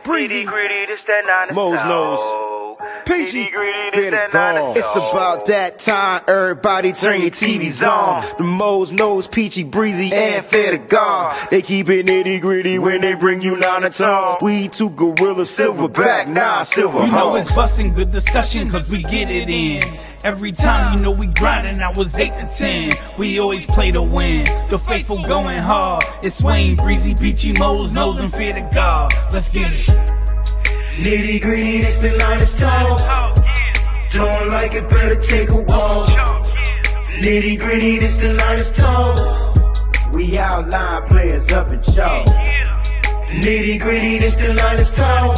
WayneBreezie, this that 9 Mo's Nose, Peachy, Fit a Dog. It's about that time, everybody turn your TVs on. The Mo's Nose, Peachy, Breezy, and Fit a Dog. They keep it nitty gritty when they bring you 9 to talk. We two gorilla, silverback, nah, silver You know it's hoes. busting the discussion cause we get it in. Every time you know we grinding, I was 8 to 10. We always play to win. The faithful going hard. It's WayneBreezie, Peachy, Mo's Nose, and Fear to God. Let's get it. Nitty gritty, this the line is tall. Don't like it, better take a walk. Nitty gritty, this the line is tall. We outline players up in chalk. Nitty gritty, this the line is tall.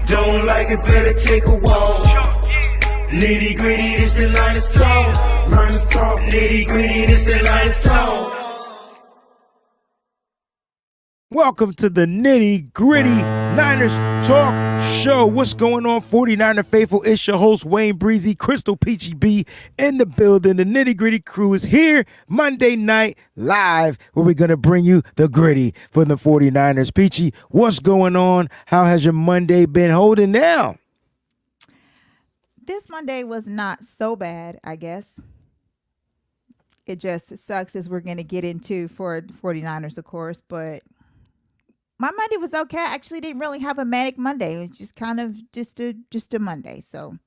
Don't like it, better take a walk. Nitty gritty, this the line is tall. Line is tall. Nitty gritty, this the line is tall. Welcome to the Nitty Gritty Niners Talk Show. What's going on, 49er faithful? It's your host, WayneBreezie, Crystal Peachy B in the building. The Nitty Gritty crew is here Monday night live, where we're going to bring you the gritty for the 49ers. Peachy, what's going on? How has your Monday been holding down? This Monday was not so bad, I guess. It just sucks, as we're going to get into for 49ers, of course, but my Monday was okay. I actually didn't really have a manic Monday. It was just kind of just a Monday. So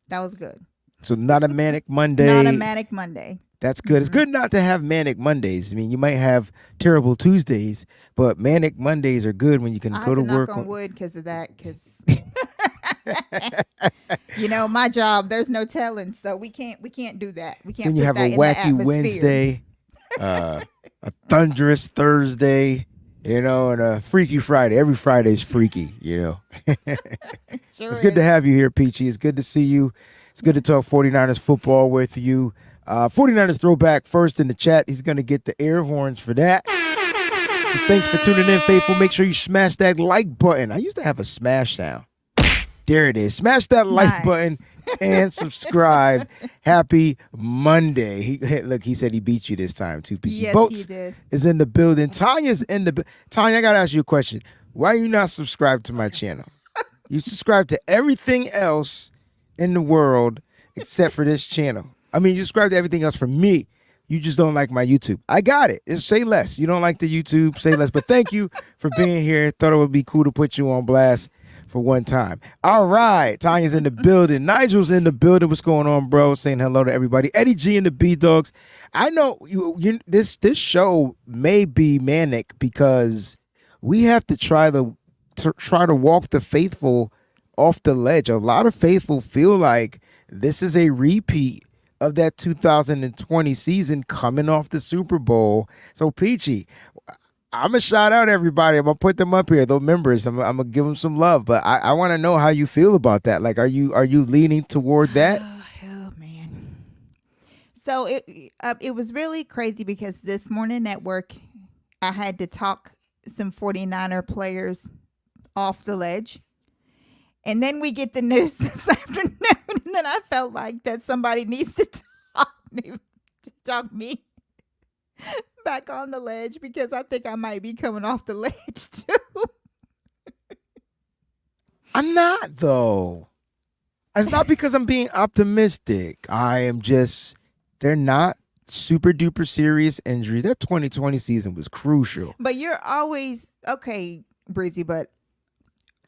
that was good. So not a manic Monday. Not a manic Monday. That's good. It's good not to have manic Mondays. I mean, you might have terrible Tuesdays, but manic Mondays are good when you can go to work. Knock on wood because of that. Because you know, my job, there's no telling, so we can't do that. We can't. Then you put have that a in wacky the Wednesday, a thunderous Thursday. You know, and a freaky Friday. Every Friday's freaky, you know. Sure It's good to have you here, Peachy. It's good to see you. It's good to talk 49ers football with you. 49ers throwback first in the chat. He's going to get the air horns for that. Says, thanks for tuning in, faithful. Make sure you smash that like button. I used to have a smash sound. There it is. Smash that like button and subscribe. Happy Monday. He said he beat you this time too, Peachy. Yes, Boats he did. is in the building. Tanya's in the Tanya, I gotta ask you a question. Why are you not subscribed to my channel? You subscribe to everything else in the world except for this channel. I mean, you subscribe to everything else for me. You just don't like my YouTube. I got it. It's say less. You don't like the YouTube, say less. But thank you for being here. Thought it would be cool to put you on blast for one time. All right. Tanya's in the building. Nigel's in the building. What's going on, bro? Saying hello to everybody. Eddie G and the B-Dogs. I know this show may be manic because we have to try to walk the faithful off the ledge. A lot of faithful feel like this is a repeat of that 2020 season coming off the Super Bowl. So, Peachy, I'm going to shout out everybody. I'm going to put them up here, the members. I'm going to give them some love. But I want to know how you feel about that. Like, are you leaning toward that? Oh man. So it was really crazy because this morning at work, I had to talk some 49er players off the ledge. And then we get the news this afternoon. And then I felt like that somebody needs to talk me back on the ledge, because I think I might be coming off the ledge too. I'm not, though. It's not because I'm being optimistic. I am just, they're not super duper serious injuries. That 2020 season was crucial. But you're always, okay, Breezy, but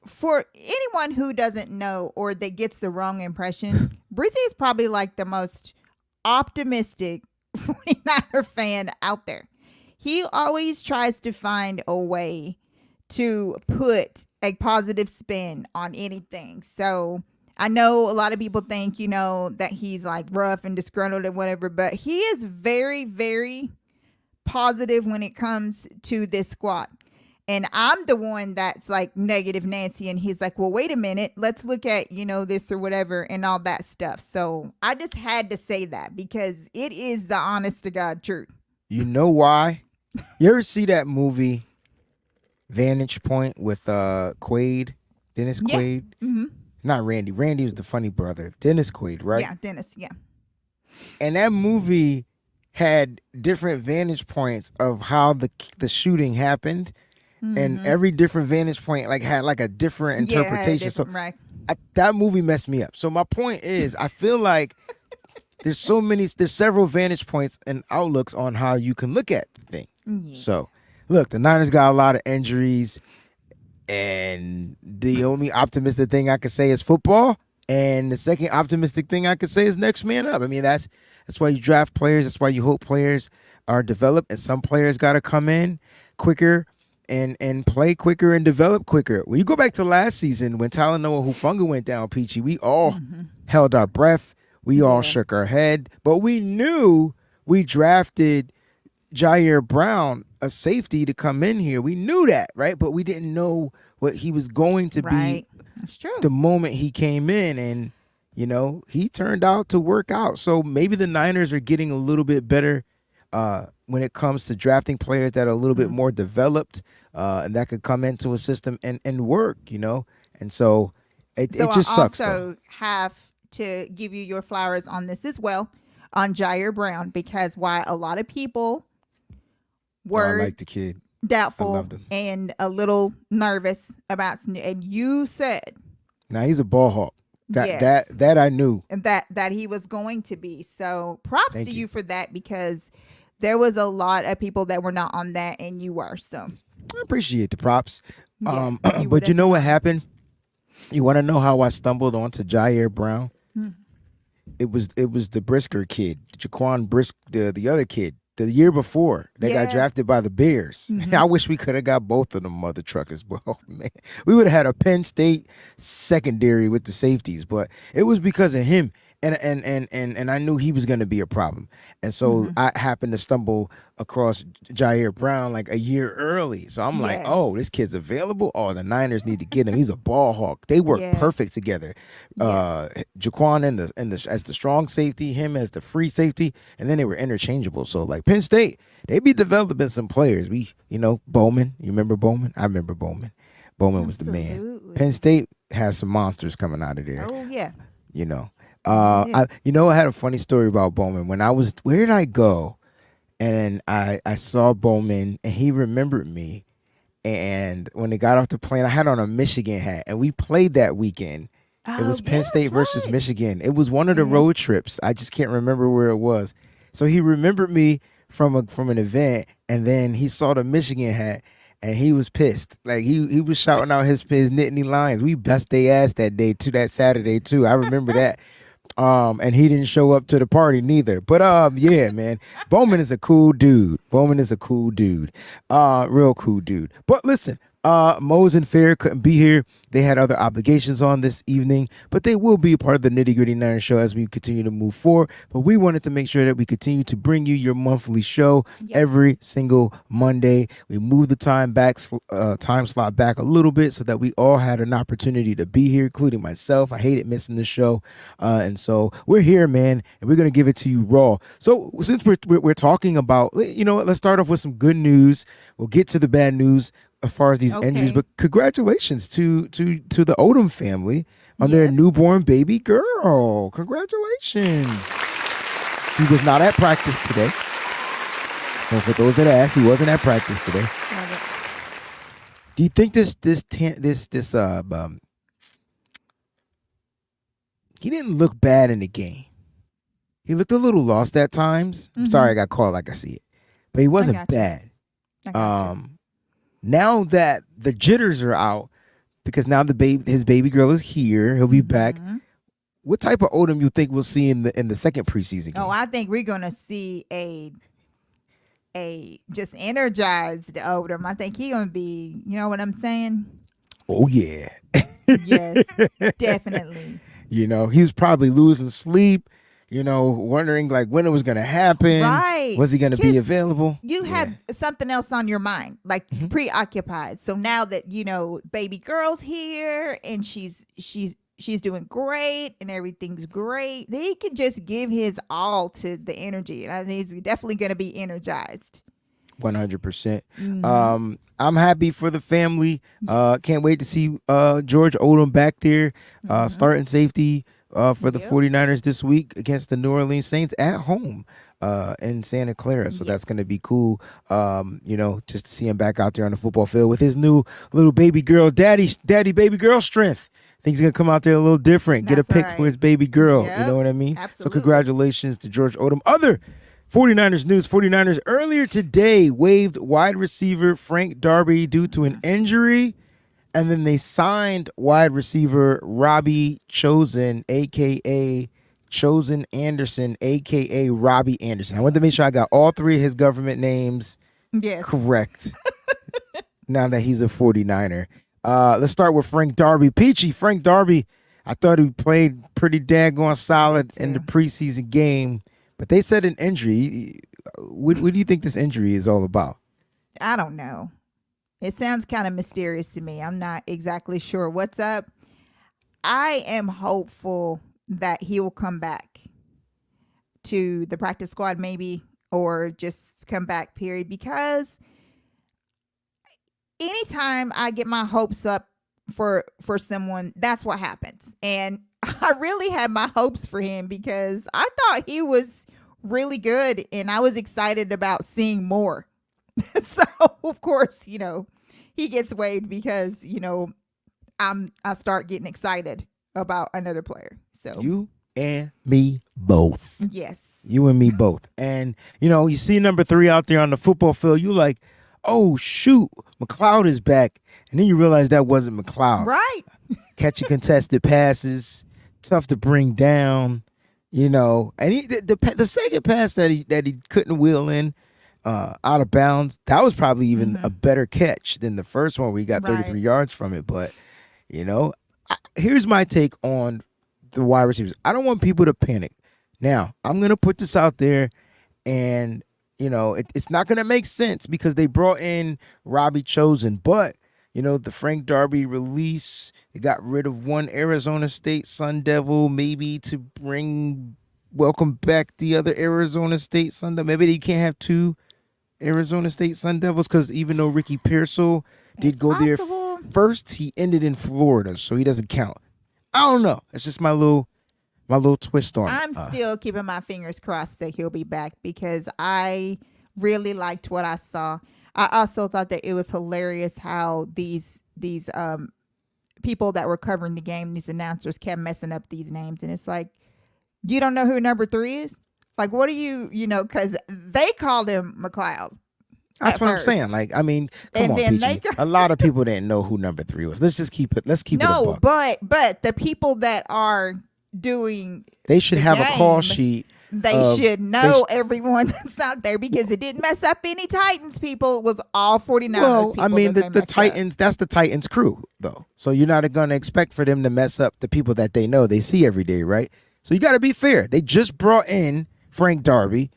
for anyone who doesn't know or that gets the wrong impression, Breezy is probably like the most optimistic 49er fan out there. He always tries to find a way to put a positive spin on anything. So I know a lot of people think, you know, that he's like rough and disgruntled and whatever, but he is very, very positive when it comes to this squad. And I'm the one that's like negative Nancy, and he's like, well, wait a minute, let's look at, you know, this or whatever and all that stuff. So I just had to say that because it is the honest to God truth. You know why? You ever see that movie Vantage Point with Quaid, Dennis Quaid? Yeah. Mm-hmm. Not Randy. Randy was the funny brother. Dennis Quaid, right? Yeah, Dennis, yeah. And that movie had different vantage points of how the shooting happened. and every different vantage point like had like a different interpretation. So right. that movie messed me up. So my point is, I feel like there's several vantage points and outlooks on how you can look at the thing. Yeah. So look, the Niners got a lot of injuries, and the only optimistic thing I could say is football. And the second optimistic thing I could say is next man up. I mean, that's why you draft players. That's why you hope players are developed, and some players got to come in quicker and play quicker and develop quicker. When you go back to last season when Talanoa Hufanga went down, Peachy, we all held our breath. We all shook our head, but we knew we drafted Jair Brown, a safety, to come in here. We knew that, right? But we didn't know what he was going to be. That's true. The moment he came in, and he turned out to work out. So maybe the Niners are getting a little bit better when it comes to drafting players that are a little bit more developed and that could come into a system and work, And so it just sucks. I also have to give you your flowers on this as well, on Jair Brown, because while a lot of people were I like the kid. Doubtful and a little nervous about, and you said, now he's a ball hawk. That I knew, and that he was going to be. So props to you for that, because there was a lot of people that were not on that, and you were. So I appreciate the props. Yeah, but you know what happened? You want to know how I stumbled onto Jair Brown? It was the Brisker kid, Jaquan Brisk, the other kid. The year before, they got drafted by the Bears. I wish we could have got both of them mother truckers, bro. Man, we would have had a Penn State secondary with the safeties, but it was because of him. And I knew he was going to be a problem. And so I happened to stumble across Jair Brown like a year early. So I'm like, oh, this kid's available. Oh, the Niners need to get him. He's a ball hawk. They work perfect together. Jaquan as the strong safety, him as the free safety, and then they were interchangeable. So like Penn State, they be developing some players. Bowman. You remember Bowman? I remember Bowman. Bowman was the man. Penn State has some monsters coming out of there. Oh yeah. I had a funny story about Bowman. Where did I go? And I saw Bowman, and he remembered me. And when they got off the plane, I had on a Michigan hat, and we played that weekend. It was Penn State versus Michigan. It was one of the road trips. I just can't remember where it was. So he remembered me from an event, and then he saw the Michigan hat, and he was pissed. Like he was shouting out his Nittany Lions. We bust their ass that Saturday too. I remember that. And he didn't show up to the party neither. But yeah, man, Bowman is a cool dude. Real cool dude. But listen, Mose and Fair couldn't be here. They had other obligations on this evening, but they will be a part of the Nitty Gritty Niners show as we continue to move forward. But we wanted to make sure that we continue to bring you your monthly show every single Monday. We moved the time slot back a little bit so that we all had an opportunity to be here, including myself. I hated missing the show, and so we're here, man, and we're gonna give it to you raw. So since we're talking about, let's start off with some good news. We'll get to the bad news as far as these injuries, but congratulations to the Odom family on their newborn baby girl. Congratulations. He was not at practice today. So for those that asked, he wasn't at practice today. Do you think this he didn't look bad in the game? He looked a little lost at times. I'm sorry I got caught like I see it. But he wasn't bad. Now that the jitters are out, because now his baby girl is here, he'll be back. What type of Odom you think we'll see in the second preseason game? Oh, I think we're gonna see a just energized Odom. I think he's gonna be, you know what I'm saying? Oh yeah. Yes, definitely. He's probably losing sleep. Wondering like when it was going to happen. Right. Was he going to be available? You have something else on your mind, like preoccupied. So now that, baby girl's here and she's doing great and everything's great, he can just give his all to the energy. And I think he's definitely going to be energized. 100%. I'm happy for the family. Can't wait to see George Odom back there, starting safety. for the 49ers this week against the New Orleans Saints at home in Santa Clara. So that's going to be cool, just to see him back out there on the football field with his new little baby girl, daddy, baby girl strength. I think he's going to come out there a little different, get a pick for his baby girl. You know what I mean? Absolutely. So congratulations to George Odom. Other 49ers news. 49ers earlier today waived wide receiver Frank Darby due to an injury. And then they signed wide receiver Robbie Chosen, a.k.a. Chosen Anderson, a.k.a. Robbie Anderson. I wanted to make sure I got all three of his government names correct now that he's a 49er. Let's start with Frank Darby. Peachy, Frank Darby, I thought he played pretty daggone solid in the preseason game, but they said an injury. What do you think this injury is all about? I don't know. It sounds kind of mysterious to me. I'm not exactly sure what's up. I am hopeful that he will come back to the practice squad maybe, or just come back, period, because anytime I get my hopes up for someone, that's what happens. And I really had my hopes for him because I thought he was really good and I was excited about seeing more. So of course, he gets waived because, I start getting excited about another player. So you and me both. Yes. You and me both. And, you see number 3 out there on the football field, you like, oh, shoot, McLeod is back. And then you realize that wasn't McLeod. Right. Catching contested passes, tough to bring down, And the second pass that he couldn't wheel in out of bounds, that was probably even a better catch than the first one where he got 33 yards from it. But, here's my take on the wide receivers. I don't want people to panic. Now, I'm going to put this out there, and, it's not going to make sense because they brought in Robbie Chosen. But, the Frank Darby release, they got rid of one Arizona State Sun Devil, maybe to welcome back the other Arizona State Sun Devil. Maybe they can't have two Arizona State Sun Devils because even though Ricky Pearsall did go there first, he ended in Florida, so he doesn't count. I don't know. It's just my little twist on it. I'm still keeping my fingers crossed that he'll be back because I really liked what I saw. I also thought that it was hilarious how these people that were covering the game, these announcers, kept messing up these names, and it's like, you don't know who number 3 is? Like, what do because they called him McLeod. That's what I'm saying. Like, I mean, come on, Peachy. A lot of people didn't know who number 3 was. Let's just keep it. Let's keep it a buck. but the people that are doing, they should have a call sheet. They should know everyone that's out there because it didn't mess up any Titans people. It was all 49ers well, people. I mean, the Titans, that's the Titans crew, though. So you're not going to expect for them to mess up the people that they know, they see every day, right? So you got to be fair. They just brought in Frank Darby.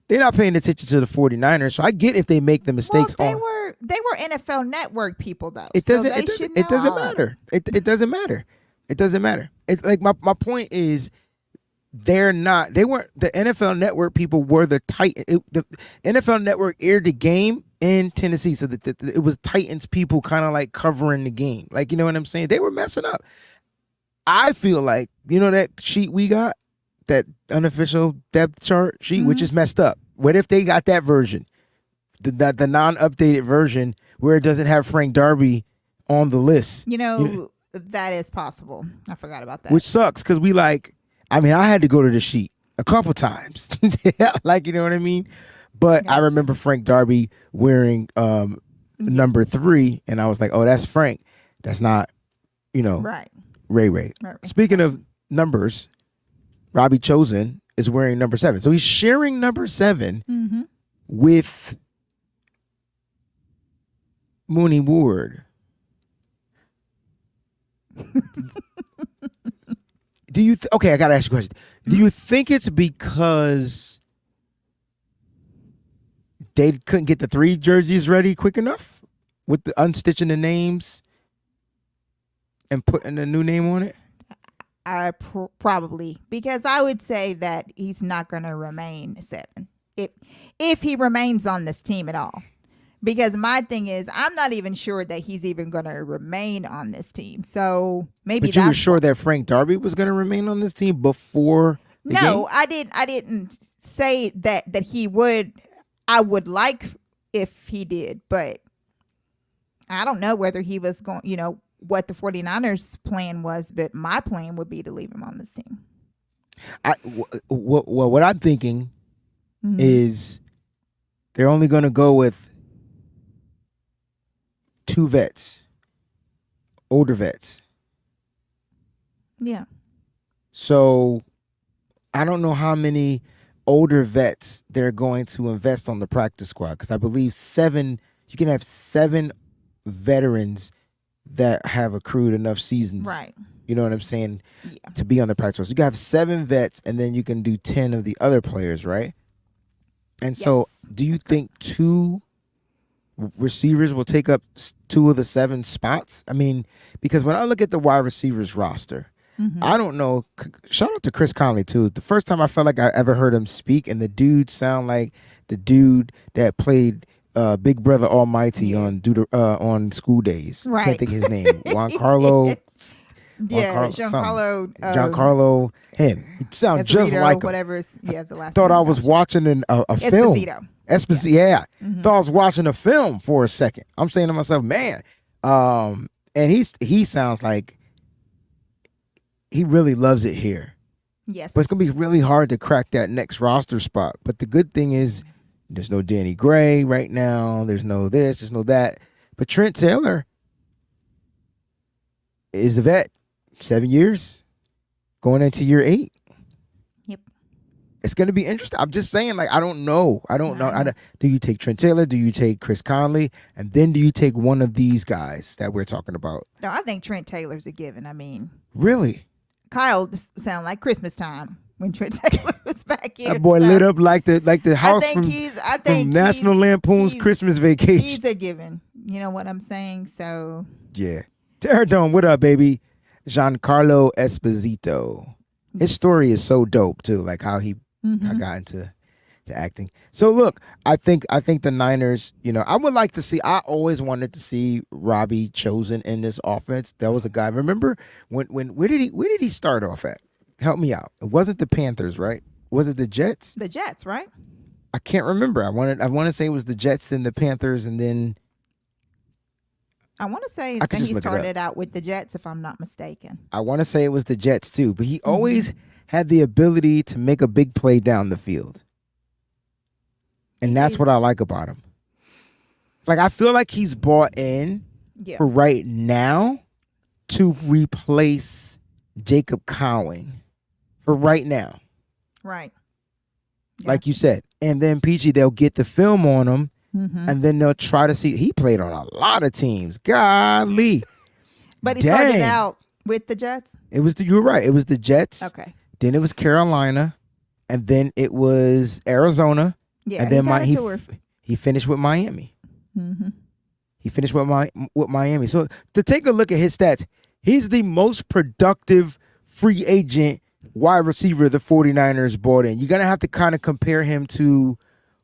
They're not paying attention to the 49ers, so I get if they make the mistakes. They were NFL Network people, though. It doesn't matter. It doesn't matter. It doesn't matter. It's like my point is, they weren't the NFL Network people were the Titans. The NFL Network aired the game in Tennessee, so that it was Titans people kind of like covering the game. Like, you know what I'm saying? They were messing up. I feel like, that sheet we got, that unofficial depth chart sheet, which is messed up. What if they got that version, the non-updated version where it doesn't have Frank Darby on the list? That is possible. I forgot about that. Which sucks because I had to go to the sheet a couple times. Like, you know what I mean? But I remember Frank Darby wearing number 3, and I was like, oh, that's Frank. That's not, right. Ray. Right. Speaking of numbers, Robbie Chosen is wearing number 7. So he's sharing number 7 with Mooney Ward. Do you okay, I gotta ask you a question. Do you think it's because they couldn't get the 3 jerseys ready quick enough with the unstitching the names and putting a new name on it? Probably, because I would say that he's not going to remain 7 if he remains on this team at all, Because my thing is, I'm not even sure that he's even going to remain on this team. So maybe But you were that's sure that Frank Darby was going to remain on this team before the game? I didn't say that he would. I would like if he did, but I don't know whether he was going, what the 49ers plan was, but my plan would be to leave him on this team. What I'm thinking is they're only going to go with 2 vets, older vets. Yeah. So I don't know how many older vets they're going to invest on the practice squad, because I believe you can have 7 veterans that have accrued enough seasons. Right. You know what I'm saying? Yeah. To be on the practice squad. So you can have 7 vets, and then you can do 10 of the other players, right? And so do you think 2 receivers will take up 2 of the 7 spots? I mean, because when I look at the wide receivers roster, I don't know. Shout out to Chris Conley, too. The first time I felt like I ever heard him speak, and the dude sound like the dude that played Big Brother Almighty on School Days. Right. Can't think of his name. Giancarlo. Giancarlo. Him. He sounds just Esposito, like him. whatever. The last. Thought name I was watching a film. Esposito. Yeah. Thought I was watching a film for a second. I'm saying to myself, man. And he sounds like he really loves it here. Yes. But it's going to be really hard to crack that next roster spot. But the good thing is there's no Danny Gray right now. There's no this. There's no that. But Trent Taylor is a vet. 7 years. Going into year 8. Yep. It's going to be interesting. I'm just saying, I don't know. Do you take Trent Taylor? Do you take Chris Conley? And then do you take one of these guys that we're talking about? No, I think Trent Taylor's a given. I mean. Really? Kyle sound like Christmas time when Trent Taylor was back here. That boy lit up like the house from National Lampoon's Christmas Vacation. He's a given. You know what I'm saying? So yeah. Terradome, what up, baby? Giancarlo Esposito. His story is so dope too, like how he got into acting. So look, I think the Niners, I would like to see. I always wanted to see Robbie chosen in this offense. That was a guy. Remember where did he start off at? Help me out. It wasn't the Panthers, right? Was it the Jets? The Jets, right? I can't remember. I want to say it was the Jets, then the Panthers, and then I want to say that he started out with the Jets, if I'm not mistaken. I want to say it was the Jets too, but he always had the ability to make a big play down the field. And that's what I like about him. Like, I feel like he's bought in for right now to replace Jacob Cowing for right now. Right. Yeah. Like you said. And then, Peachy, they'll get the film on him, and then they'll try to see. He played on a lot of teams. Golly. But he started out with the Jets? You were right. It was the Jets. Okay. Then it was Carolina. And then it was Arizona. Yeah, and then he finished with Miami. He finished with Miami. So to take a look at his stats, he's the most productive free agent wide receiver the 49ers brought in. You're going to have to kind of compare him to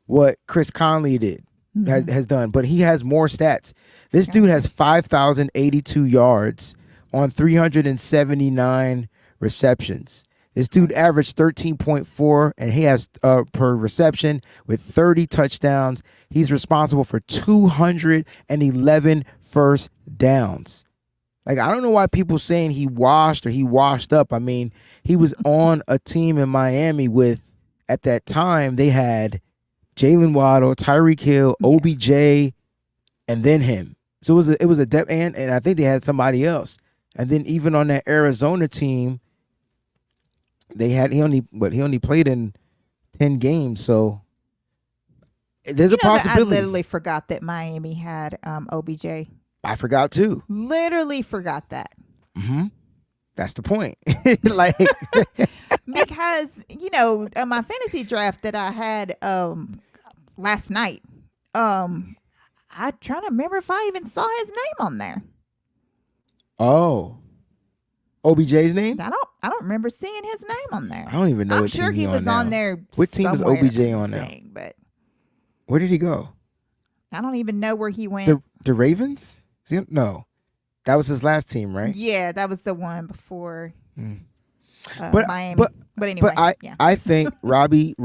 what Chris Conley has done, but he has more stats. This dude has 5,082 yards on 379 receptions. This dude averaged 13.4, and he has per reception with 30 touchdowns. He's responsible for 211 first downs. Like, I don't know why people saying he washed up. I mean, he was on a team in Miami with, at that time, they had Jalen Waddle, Tyreek Hill, OBJ, and then him. So it was a depth, and I think they had somebody else. And then even on that Arizona team, he only played in 10 games, so there's a possibility. I literally forgot that Miami had OBJ. I forgot too. Literally forgot that. That's the point. Because my fantasy draft that I had last night, I'm trying to remember if I even saw his name on there. Oh. OBJ's name? I don't remember seeing his name on there. I don't even know. I'm sure he was on there. What team is OBJ on now? But where did he go? I don't even know where he went. The Ravens? No, that was his last team, right? Yeah, that was the one before But Miami. but But anyway, yeah. I think Robbie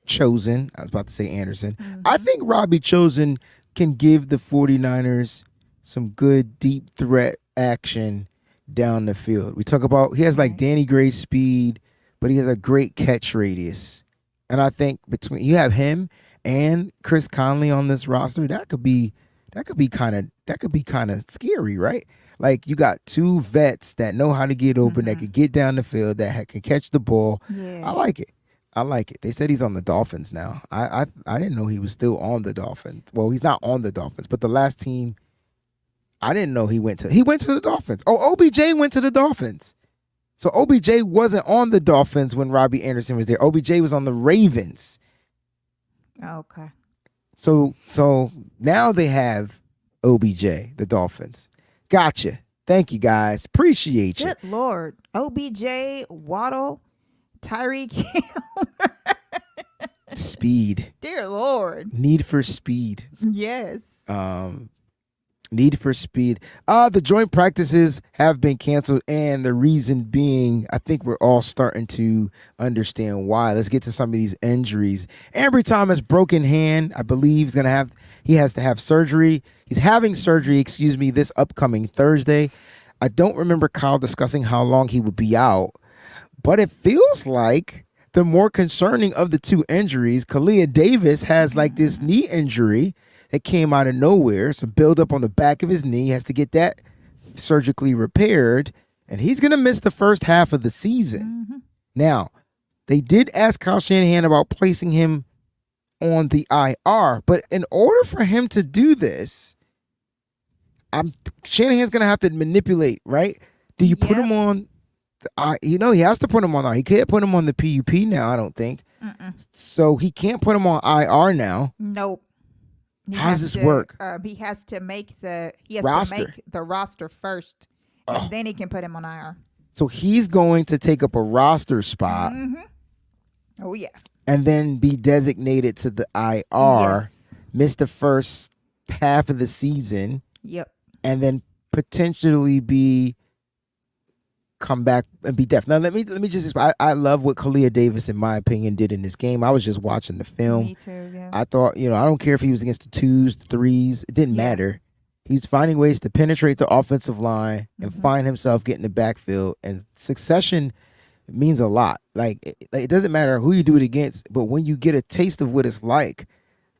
Chosen, I was about to say Anderson. I think Robbie Chosen can give the 49ers some good deep threat action down the field. We talk about he has like Danny Gray speed, but he has a great catch radius. And I think between you have him and Chris Conley on this roster, that could be kind of scary, right? Like you got two vets that know how to get open, that could get down the field, that can catch the ball. Yeah. I like it. They said he's on the Dolphins now. I didn't know he was still on the Dolphins. Well, he's not on the Dolphins, but the last team I didn't know he went to the Dolphins. Oh, OBJ went to the Dolphins. So OBJ wasn't on the Dolphins when Robbie Anderson was there. OBJ was on the Ravens. Okay. So now they have OBJ, the Dolphins. Gotcha. Thank you, guys. Appreciate you. Good Lord. OBJ, Waddle, Tyreek Hill. Speed. Dear Lord. Need for speed. Yes. Need for speed. The joint practices have been canceled, and the reason being, I think we're all starting to understand why. Let's get to some of these injuries. Ambry Thomas, broken hand. I believe he has to have surgery. He's having surgery, this upcoming Thursday. I don't remember Kyle discussing how long he would be out, but it feels like the more concerning of the two injuries, Kalia Davis has like this knee injury that came out of nowhere, some buildup on the back of his knee, has to get that surgically repaired, and he's going to miss the first half of the season. Now, they did ask Kyle Shanahan about placing him on the IR, but in order for him to do this, Shanahan's going to have to manipulate, right? Do you put him on he has to put him on IR. He can't put him on the PUP now, I don't think. So he can't put him on IR now. Nope. How does this work? He has to make the roster first, and then he can put him on IR. So he's going to take up a roster spot. Oh yeah, and then be designated to the IR. Miss the first half of the season. Yep. And then potentially come back and be deaf. Now let me just I love what Kalia Davis, in my opinion, did in this game. I was just watching the film. Me too, yeah. I thought, I don't care if he was against the twos, the threes, it didn't matter. He's finding ways to penetrate the offensive line and find himself getting the backfield, and succession means a lot. Like it doesn't matter who you do it against, but when you get a taste of what it's like,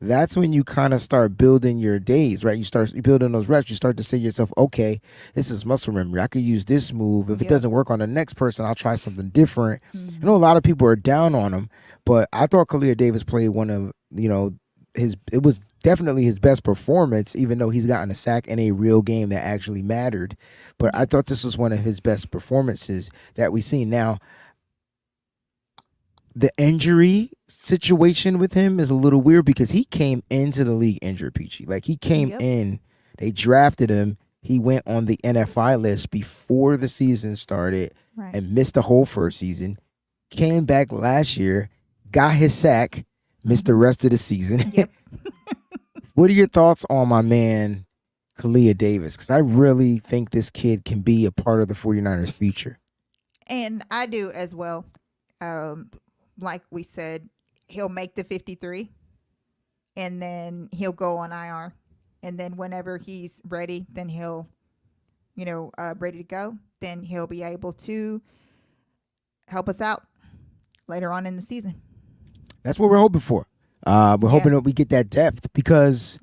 that's when you kind of start building your days, right? You building those reps. You start to say to yourself, okay, this is muscle memory. I could use this move. If it doesn't work on the next person, I'll try something different. I know a lot of people are down on him, but I thought Kalia Davis played one of, it was definitely his best performance, even though he's gotten a sack in a real game that actually mattered. But I thought this was one of his best performances that we've seen. Now, the injury situation with him is a little weird because he came into the league injured, Peachy. Like he came in, they drafted him. He went on the NFI list before the season started and missed the whole first season. Came back last year, got his sack, missed the rest of the season. Yep. What are your thoughts on my man, Kalia Davis? Because I really think this kid can be a part of the 49ers' future. And I do as well. Like we said, he'll make the 53, and then he'll go on IR. And then whenever he's ready, then he'll, ready to go, then he'll be able to help us out later on in the season. That's what we're hoping for. We're hoping that we get that depth because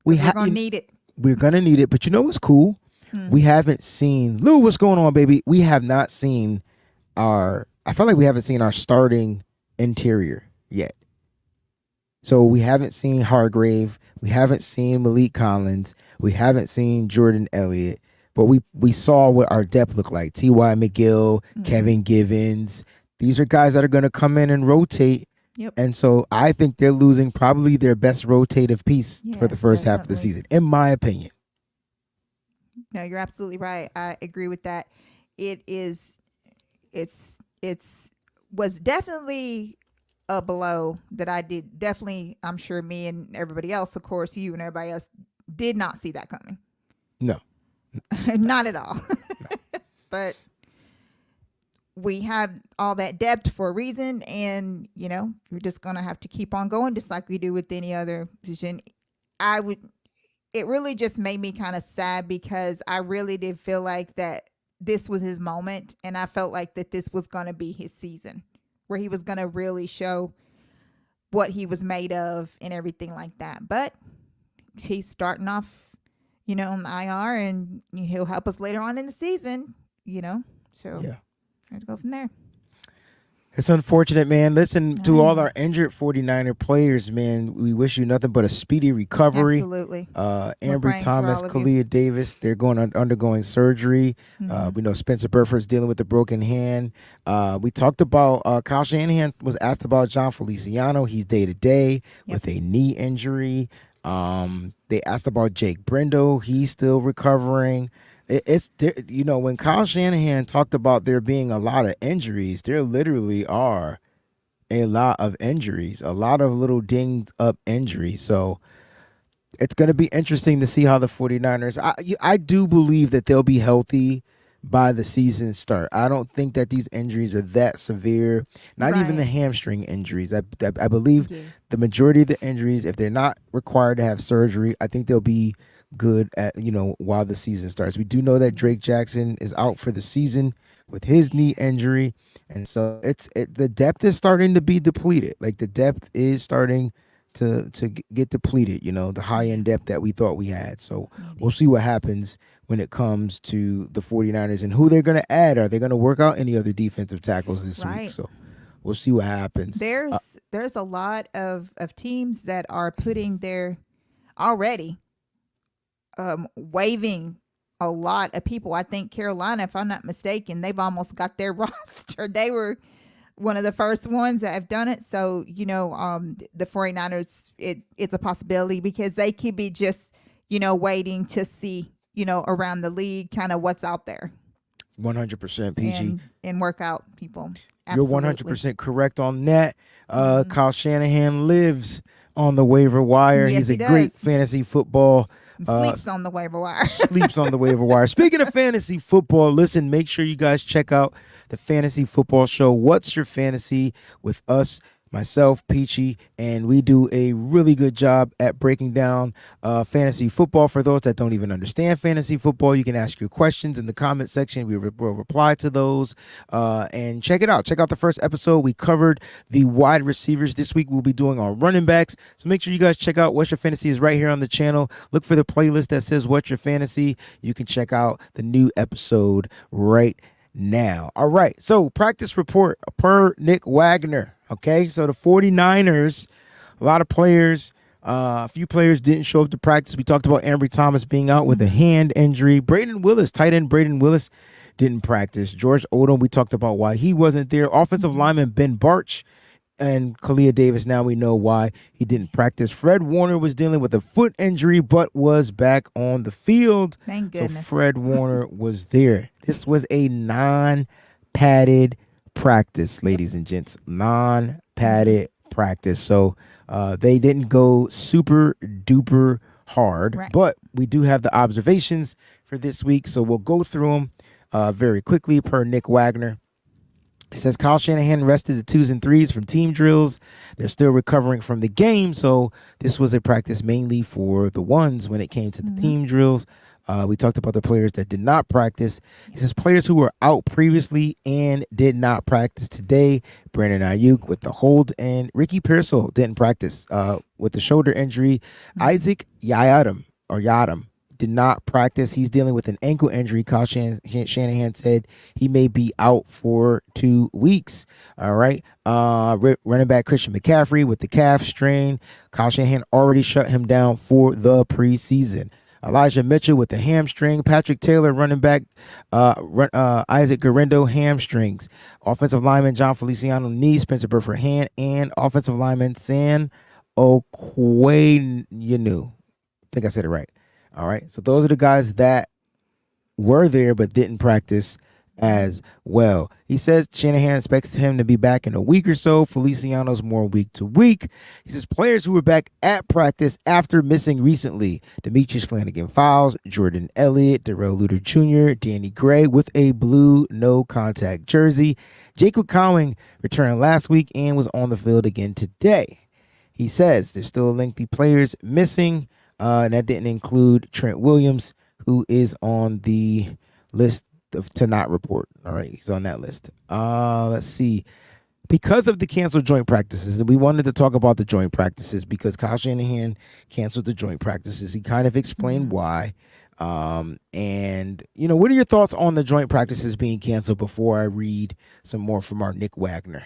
we're going to need it. We're going to need it. But you know what's cool? We haven't seen, Lou, what's going on, baby? We have not seen I feel like we haven't seen our starting interior yet. So we haven't seen Hargrave. We haven't seen Malik Collins. We haven't seen Jordan Elliott. But we saw what our depth looked like. T.Y. McGill, Kevin Givens. These are guys that are going to come in and rotate. Yep. And so I think they're losing probably their best rotative piece for the first half of the season, in my opinion. No, you're absolutely right. I agree with that. Was definitely a blow that I did definitely, I'm sure me and everybody else, of course, you and everybody else did not see that coming. No. Not at all. But we have all that depth for a reason, and we're just gonna have to keep on going, just like we do with any other position. It really just made me kind of sad because I really did feel like that this was his moment, and I felt like that this was gonna be his season, where he was gonna really show what he was made of and everything like that. But he's starting off, on the IR, and he'll help us later on in the season, So Yeah. try to go from there. It's unfortunate, man. Listen, to all our injured 49er players, man, we wish you nothing but a speedy recovery. Absolutely. Ambry praying for Thomas, all of you. Kalia Davis, they're undergoing surgery. We know Spencer Burford's dealing with a broken hand. We talked about Kyle Shanahan was asked about John Feliciano. He's day-to-day with a knee injury. They asked about Jake Brendo. He's still recovering. It's when Kyle Shanahan talked about there being a lot of injuries, there literally are a lot of injuries, a lot of little dinged up injuries. So it's going to be interesting to see how the 49ers, I do believe that they'll be healthy by the season start. I don't think that these injuries are that severe, not even the hamstring injuries. I believe the majority of the injuries, if they're not required to have surgery, I think they'll be good at while the season starts. We do know that Drake Jackson is out for the season with his knee injury, and so the depth is starting to be depleted. Like the depth is starting to get depleted, the high end depth that we thought we had. So we'll see what happens when it comes to the 49ers and who they're going to add. Are they going to work out any other defensive tackles this week? So we'll see what happens. There's a lot of teams that are putting their already waiving a lot of people. I think Carolina, if I'm not mistaken, they've almost got their roster. They were one of the first ones that have done it. So, the 49ers, it's a possibility because they could be just, waiting to see, around the league kind of what's out there. 100% PG. And work out people. Absolutely. You're 100% correct on that. Kyle Shanahan lives on the waiver wire. Yes, He's a he great does. fantasy football. Sleeps on the waiver wire. Sleeps on the waiver wire. Speaking of fantasy football, listen, make sure you guys check out the Fantasy Football Show. What's Your Fantasy with us, myself, Peachy, and we do a really good job at breaking down fantasy football. For those that don't even understand fantasy football, you can ask your questions in the comment section. We will reply to those. And check it out. Check out the first episode. We covered the wide receivers. This week we'll be doing our running backs. So make sure you guys check out What's Your Fantasy is right here on the channel. Look for the playlist that says What's Your Fantasy. You can check out the new episode right now. All right. So practice report per Nick Wagner. Okay, so the 49ers, a lot of players, a few players didn't show up to practice. We talked about Ambry Thomas being out with a hand injury. Braden Willis, tight end Braden Willis, didn't practice. George Odom, we talked about why he wasn't there. Offensive lineman Ben Barch and Kalia Davis, now we know why he didn't practice. Fred Warner was dealing with a foot injury but was back on the field. Thank goodness. So Fred Warner was there. This was a non-padded practice, ladies and gents, non-padded practice. So they didn't go super duper hard, but we do have the observations for this week. So we'll go through them very quickly per Nick Wagner. It says Kyle Shanahan rested the 2s and 3s from team drills. They're still recovering from the game. So this was a practice mainly for the 1s when it came to the team drills. We talked about the players that did not practice. He says players who were out previously and did not practice today. Brandon Ayuk with the hold, and Ricky Pearsall didn't practice with the shoulder injury. Isaac Yiadom did not practice. He's dealing with an ankle injury. Kyle Shanahan said he may be out for 2 weeks. All right. Running back Christian McCaffrey with the calf strain. Kyle Shanahan already shut him down for the preseason. Elijah Mitchell with the hamstring. Patrick Taylor, running back, Isaac Guerrero, hamstrings. Offensive lineman John Feliciano, knee. Spencer Burford, hand. And offensive lineman San Okwayenu. I think I said it right. All right. So those are the guys that were there but didn't practice as well. He says Shanahan expects him to be back in a week or so. Feliciano's more week to week. He says players who were back at practice after missing recently: Demetrius Flanagan-Fowles, Jordan Elliott, Darrell Luter Jr., Danny Gray with a blue no-contact jersey. Jacob Cowing returned last week and was on the field again today. He says there's still lengthy players missing, and that didn't include Trent Williams, who is on the list to not report. All right, he's on that list. Let's see. Because of the canceled joint practices, and we wanted to talk about the joint practices because Kyle Shanahan canceled the joint practices. He kind of explained why. And, what are your thoughts on the joint practices being canceled before I read some more from our Nick Wagner?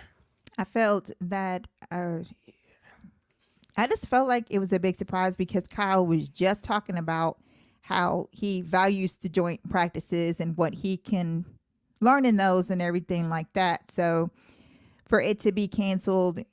I felt that I just felt like it was a big surprise because Kyle was just talking about how he values the joint practices and what he can learn in those and everything like that. So for it to be canceled,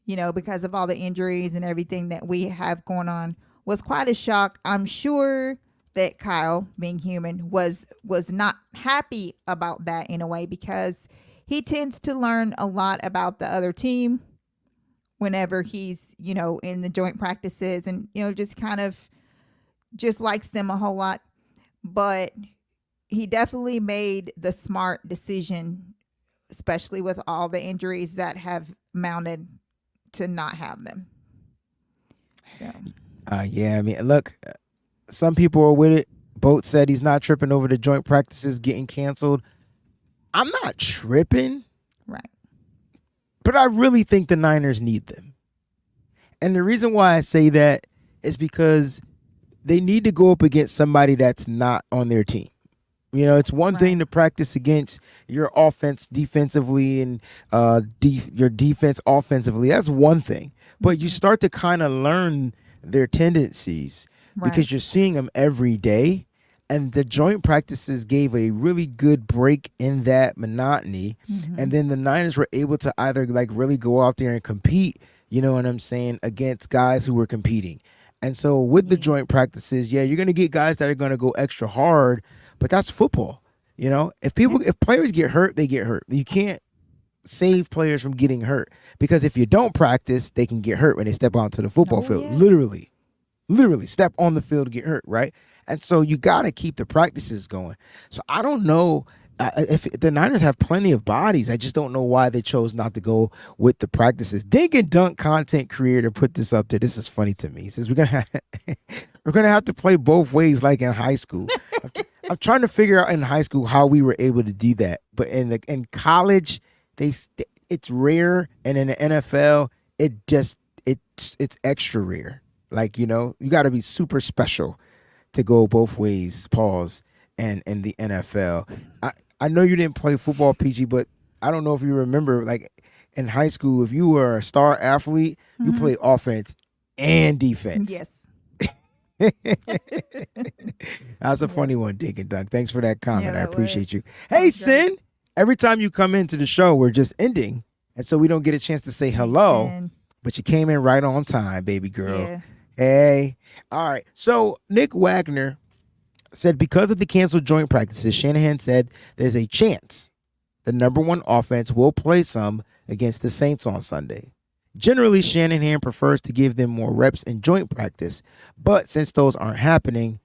because of all the injuries and everything that we have going on was quite a shock. I'm sure that Kyle, being human, was not happy about that in a way because he tends to learn a lot about the other team whenever he's, in the joint practices and, just kind of just likes them a whole lot. But he definitely made the smart decision, especially with all the injuries that have mounted, to not have them. So yeah, I mean, look, some people are with it. Boat said he's not tripping over the joint practices getting canceled. I'm not tripping. Right. But I really think the Niners need them. And the reason why I say that is because they need to go up against somebody that's not on their team. It's one thing to practice against your offense defensively and your defense offensively. That's one thing. But you start to kind of learn their tendencies because you're seeing them every day. And the joint practices gave a really good break in that monotony. And then the Niners were able to either really go out there and compete, you know what I'm saying, against guys who were competing. And so with the joint practices, you're going to get guys that are going to go extra hard, but that's football. If players get hurt, they get hurt. You can't save players from getting hurt because if you don't practice, they can get hurt when they step onto the football field. Yeah. Literally step on the field to get hurt, right? And so you got to keep the practices going. So I don't know if the Niners have plenty of bodies. I just don't know why they chose not to go with the practices. Dink and Dunk content creator put this up there. This is funny to me. He says we're gonna have to play both ways like in high school. I'm trying to figure out in high school how we were able to do that, but in college, it's rare, and in the NFL, it's extra rare. You got to be super special to go both ways. Pause. And in the NFL, I know you didn't play football, PG, but I don't know if you remember, in high school, if you were a star athlete, you played offense and defense. Yes. That's a funny one, Dink and Dunk. Thanks for that comment. I appreciate you. Hey, Sin, every time you come into the show, we're just ending. And so we don't get a chance to say hello, but you came in right on time, baby girl. Yeah. Hey. All right. So Nick Wagner said because of the canceled joint practices, Shanahan said there's a chance the number one offense will play some against the Saints on Sunday. Generally, Shanahan prefers to give them more reps in joint practice, but since those aren't happening,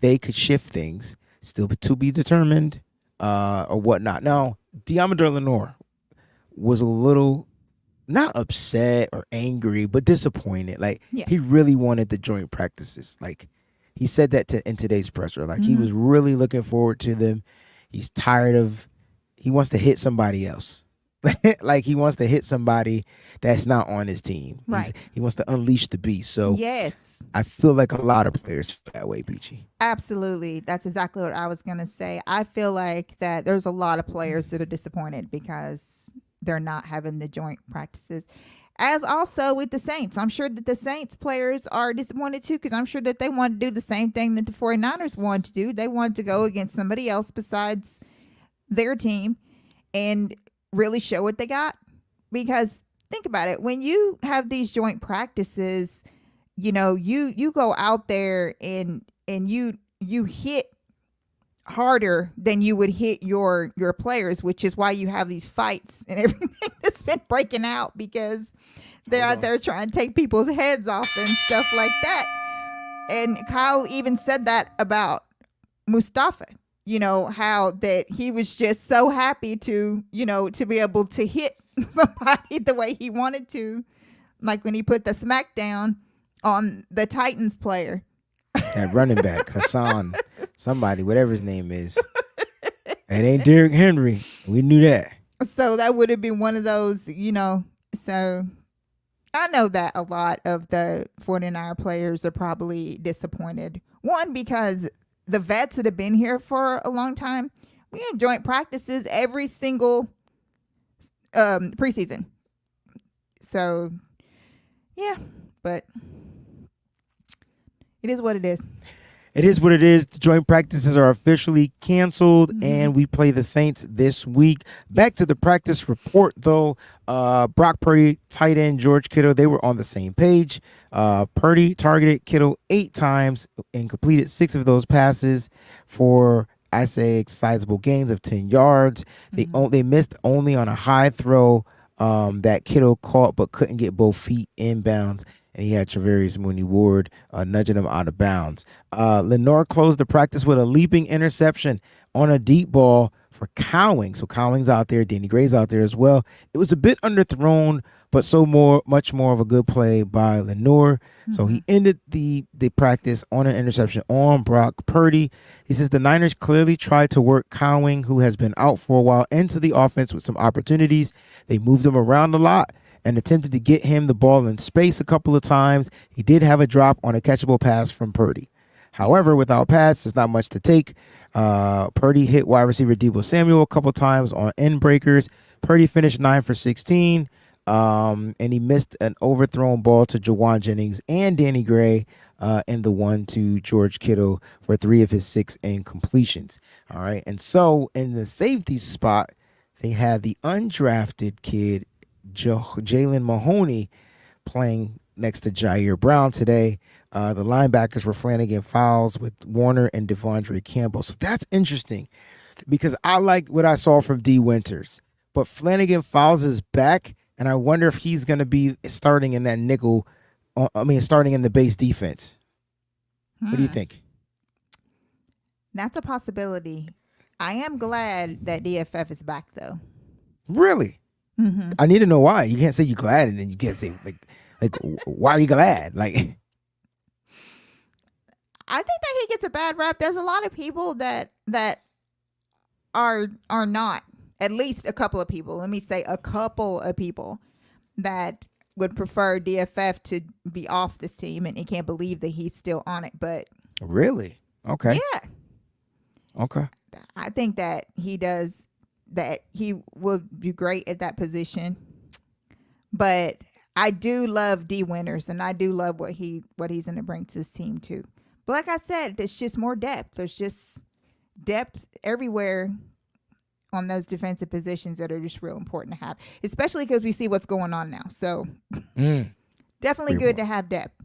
they could shift things, still to be determined, or whatnot. Now, Diamador Lenore was a little not upset or angry, but disappointed. He really wanted the joint practices. He said that in today's presser. He was really looking forward to them. He's tired of. He wants to hit somebody else. He wants to hit somebody that's not on his team. Right. He wants to unleash the beast. So yes, I feel like a lot of players feel that way, Peachy. Absolutely. That's exactly what I was going to say. I feel like that there's a lot of players that are disappointed because they're not having the joint practices. As also with the Saints. I'm sure that the Saints players are disappointed too because I'm sure that they want to do the same thing that the 49ers wanted to do. They wanted to go against somebody else besides their team and really show what they got. Because think about it. When you have these joint practices, you go out there and you hit harder than you would hit your players, which is why you have these fights and everything that's been breaking out, because they're out there trying to take people's heads off and stuff like that. And Kyle even said that about Mustafa, how that he was just so happy to be able to hit somebody the way he wanted to, like when he put the smackdown on the Titans player. That running back, Hassan, somebody, whatever his name is. It ain't Derrick Henry. We knew that. So that would have been one of those, so I know that a lot of the 49er players are probably disappointed. One, because the vets that have been here for a long time, we have joint practices every single preseason. So, yeah, but it is what it is. It is what it is. The joint practices are officially canceled, and we play the Saints this week. Back to the practice report, though. Brock Purdy, tight end, George Kittle, they were on the same page. Purdy targeted Kittle 8 times and completed 6 of those passes for, I say, sizable gains of 10 yards. They missed only on a high throw that Kittle caught but couldn't get both feet inbounds. And he had Travarius Mooney-Ward nudging him out of bounds. Lenore closed the practice with a leaping interception on a deep ball for Cowing. So Cowing's out there. Danny Gray's out there as well. It was a bit underthrown, but much more of a good play by Lenore. So he ended the practice on an interception on Brock Purdy. He says the Niners clearly tried to work Cowing, who has been out for a while, into the offense with some opportunities. They moved him around a lot and attempted to get him the ball in space a couple of times. He did have a drop on a catchable pass from Purdy. However, without pass, there's not much to take. Purdy hit wide receiver Deebo Samuel a couple times on end breakers. Purdy finished 9 for 16, and he missed an overthrown ball to Jawan Jennings and Danny Gray and the one to George Kittle for 3 of his 6 incompletions. All right, and so in the safety spot, they had the undrafted kid, Jalen Mahoney, playing next to Jair Brown today. The linebackers were Flanagan Fowles with Warner and Devondre Campbell. So that's interesting because I liked what I saw from D. Winters. But Flanagan Fowles is back, and I wonder if he's going to be starting in that nickel, starting in the base defense. What do you think? That's a possibility. I am glad that DFF is back, though. Really? Mm-hmm. I need to know why. You can't say you're glad and then you can't say like why are you glad? Like, I think that he gets a bad rap. There's a lot of people that are not. At least a couple of people. Let me say a couple of people that would prefer DFF to be off this team, and he can't believe that he's still on it. But really, okay, yeah, okay. I think that he does. That he will be great at that position. But I do love D. Winters, and I do love what he's going to bring to this team too. But like I said, there's just more depth. There's just depth everywhere on those defensive positions that are just real important to have, especially because we see what's going on now. So definitely good to have depth.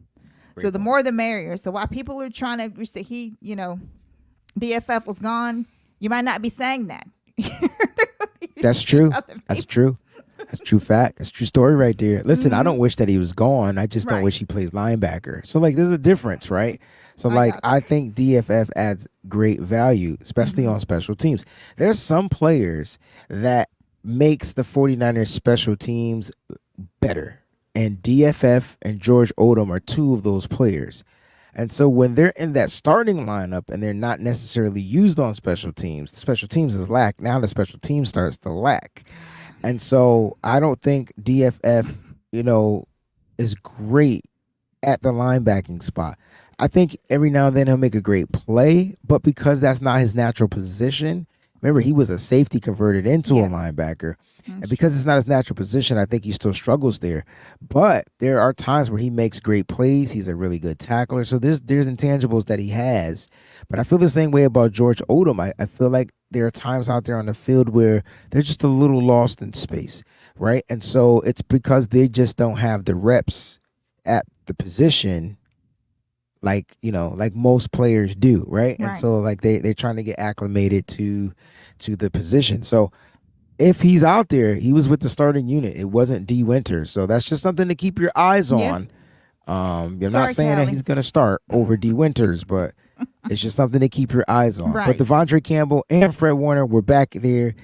So the more the merrier. So while people are trying to wish that DFF was gone, you might not be saying that. That's true. That's true. That's true fact. That's true story right there. Listen, I don't wish that he was gone. I just don't wish he plays linebacker. So there's a difference, right? So I think DFF adds great value, especially on special teams. There's some players that makes the 49ers special teams better. And DFF and George Odom are 2 of those players. And so when they're in that starting lineup and they're not necessarily used on special teams, the special teams is lack. Now the special team starts to lack. And so I don't think DFF, is great at the linebacking spot. I think every now and then he'll make a great play, but because that's not his natural position, remember he was a safety converted into a linebacker. And because it's not his natural position, I think he still struggles there. But there are times where he makes great plays. He's a really good tackler. So there's intangibles that he has. But I feel the same way about George Odom. I feel like there are times out there on the field where they're just a little lost in space, right? And so it's because they just don't have the reps at the position like like most players do, right? And Right. so like they're trying to get acclimated to the position. So if he's out there, he was with the starting unit. It wasn't D Winters. So that's just something to keep your eyes Yeah. on. I'm not Sorry, saying that Callie. he's going to start over D Winters, but it's just something to keep your eyes on. Right. But Devondre Campbell and Fred Warner were back there.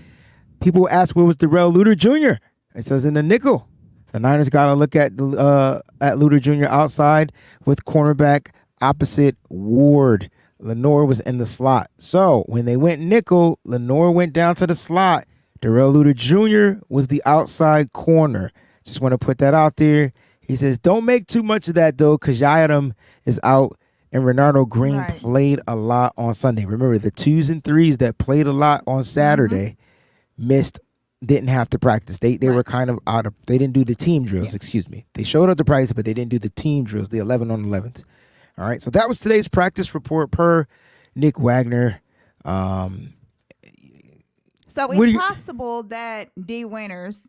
People ask, where was Darrell Luter Jr.? It says in the nickel. The Niners got to look at Luter Jr. outside with cornerback opposite Ward. Lenore was in the slot. So when they went nickel, Lenore went down to the slot. Darrell Luter Jr. was the outside corner. Just want to put that out there. He says, don't make too much of that, though, because Yiadam is out and Renardo Green Right. played a lot on Sunday. Remember, the 2s and 3s that played a lot on Saturday didn't have to practice. They were kind of out of, they didn't do the team drills, excuse me. They showed up to practice, but they didn't do the team drills, the 11 on 11s. All right, so that was today's practice report per Nick Wagner. So What do it's you- possible that D Winters,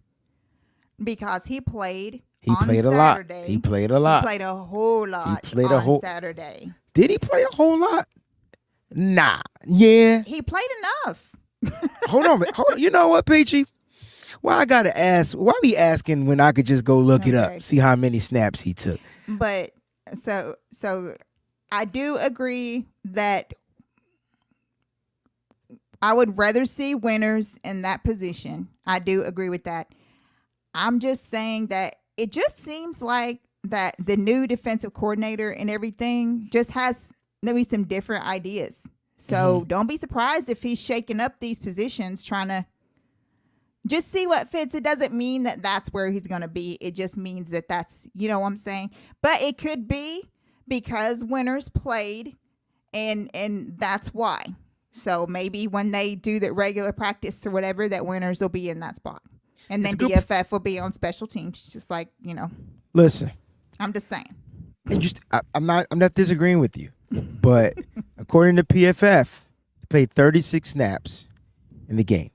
because he played He on played a lot. Saturday, He played a lot. He played a whole lot played on Saturday. Did he play a whole lot? Nah. Yeah. He played enough. Hold on. You know what, Peachy? Why I gotta ask? Why be asking when I could just go look it Okay. up, see how many snaps he took? But so I do agree that I would rather see Winters in that position. I do agree with that. I'm just saying that it just seems like that the new defensive coordinator and everything just has maybe some different ideas. So don't be surprised if he's shaking up these positions, trying to just see what fits. It doesn't mean that that's where he's going to be. It just means that that's, you know what I'm saying? But it could be because Winters played and that's why. So maybe when they do the regular practice or whatever, that Winters will be in that spot. And then It's a good DFF will be on special teams, just like, Listen, I'm just saying. and I'm not disagreeing with you, but according to PFF, he played 36 snaps in the game.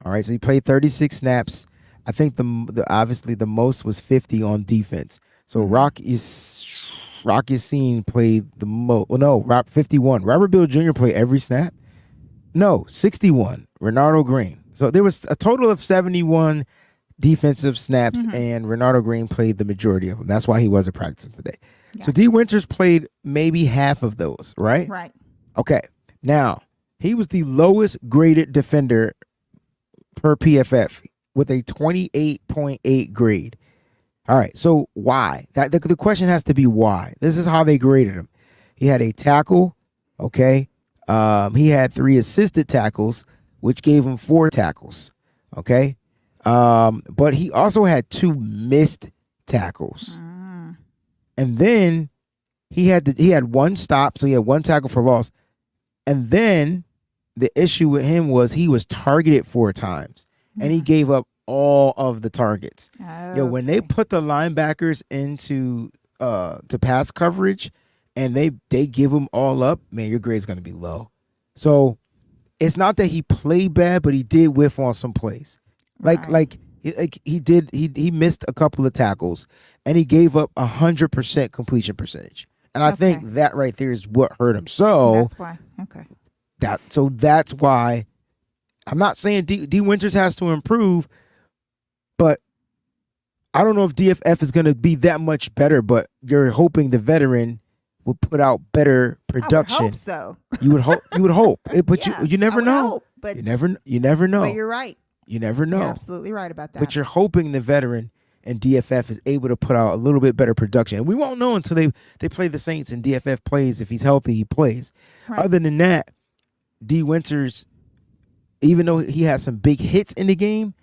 All right, so he played 36 snaps. I think the obviously the most was 50 on defense. So Rock Yassin played the most. Well, no, 51. Robert Bill Jr. played every snap. No, 61. Renardo Green. So there was a total of 71 defensive snaps, and Renardo Green played the majority of them. That's why he wasn't practicing today. So D. Winters played maybe half of those, right? Right. Okay. Now, he was the lowest graded defender per PFF with a 28.8 grade. All right. So why? The question has to be why. This is how they graded him. He had a tackle. Okay. He had 3 assisted tackles, which gave him 4 tackles. Okay. But he also had 2 missed tackles. And then he had 1 stop, so he had 1 tackle for loss. And then the issue with him was he was targeted 4 times, and he gave up all of the targets. When they put the linebackers into to pass coverage, and they give them all up, man, your grade's gonna be low. So it's not that he played bad, but he did whiff on some plays. He missed a couple of tackles, and he gave up 100% completion percentage. And I think that right there is what hurt him. So That's why. Okay. that's why I'm not saying D. Winters has to improve, but I don't know if DFF is going to be that much better. But you're hoping the veteran will put out better production. I would hope so. You would hope. You would hope. But Yeah, you never I would know. hope, but You never know. But you're right. You never know. You're absolutely right about that. But you're hoping the veteran and DFF is able to put out a little bit better production. And we won't know until they play the Saints and DFF plays. If he's healthy, he plays. Right. Other than that, D. Winters, even though he had some big hits in the game,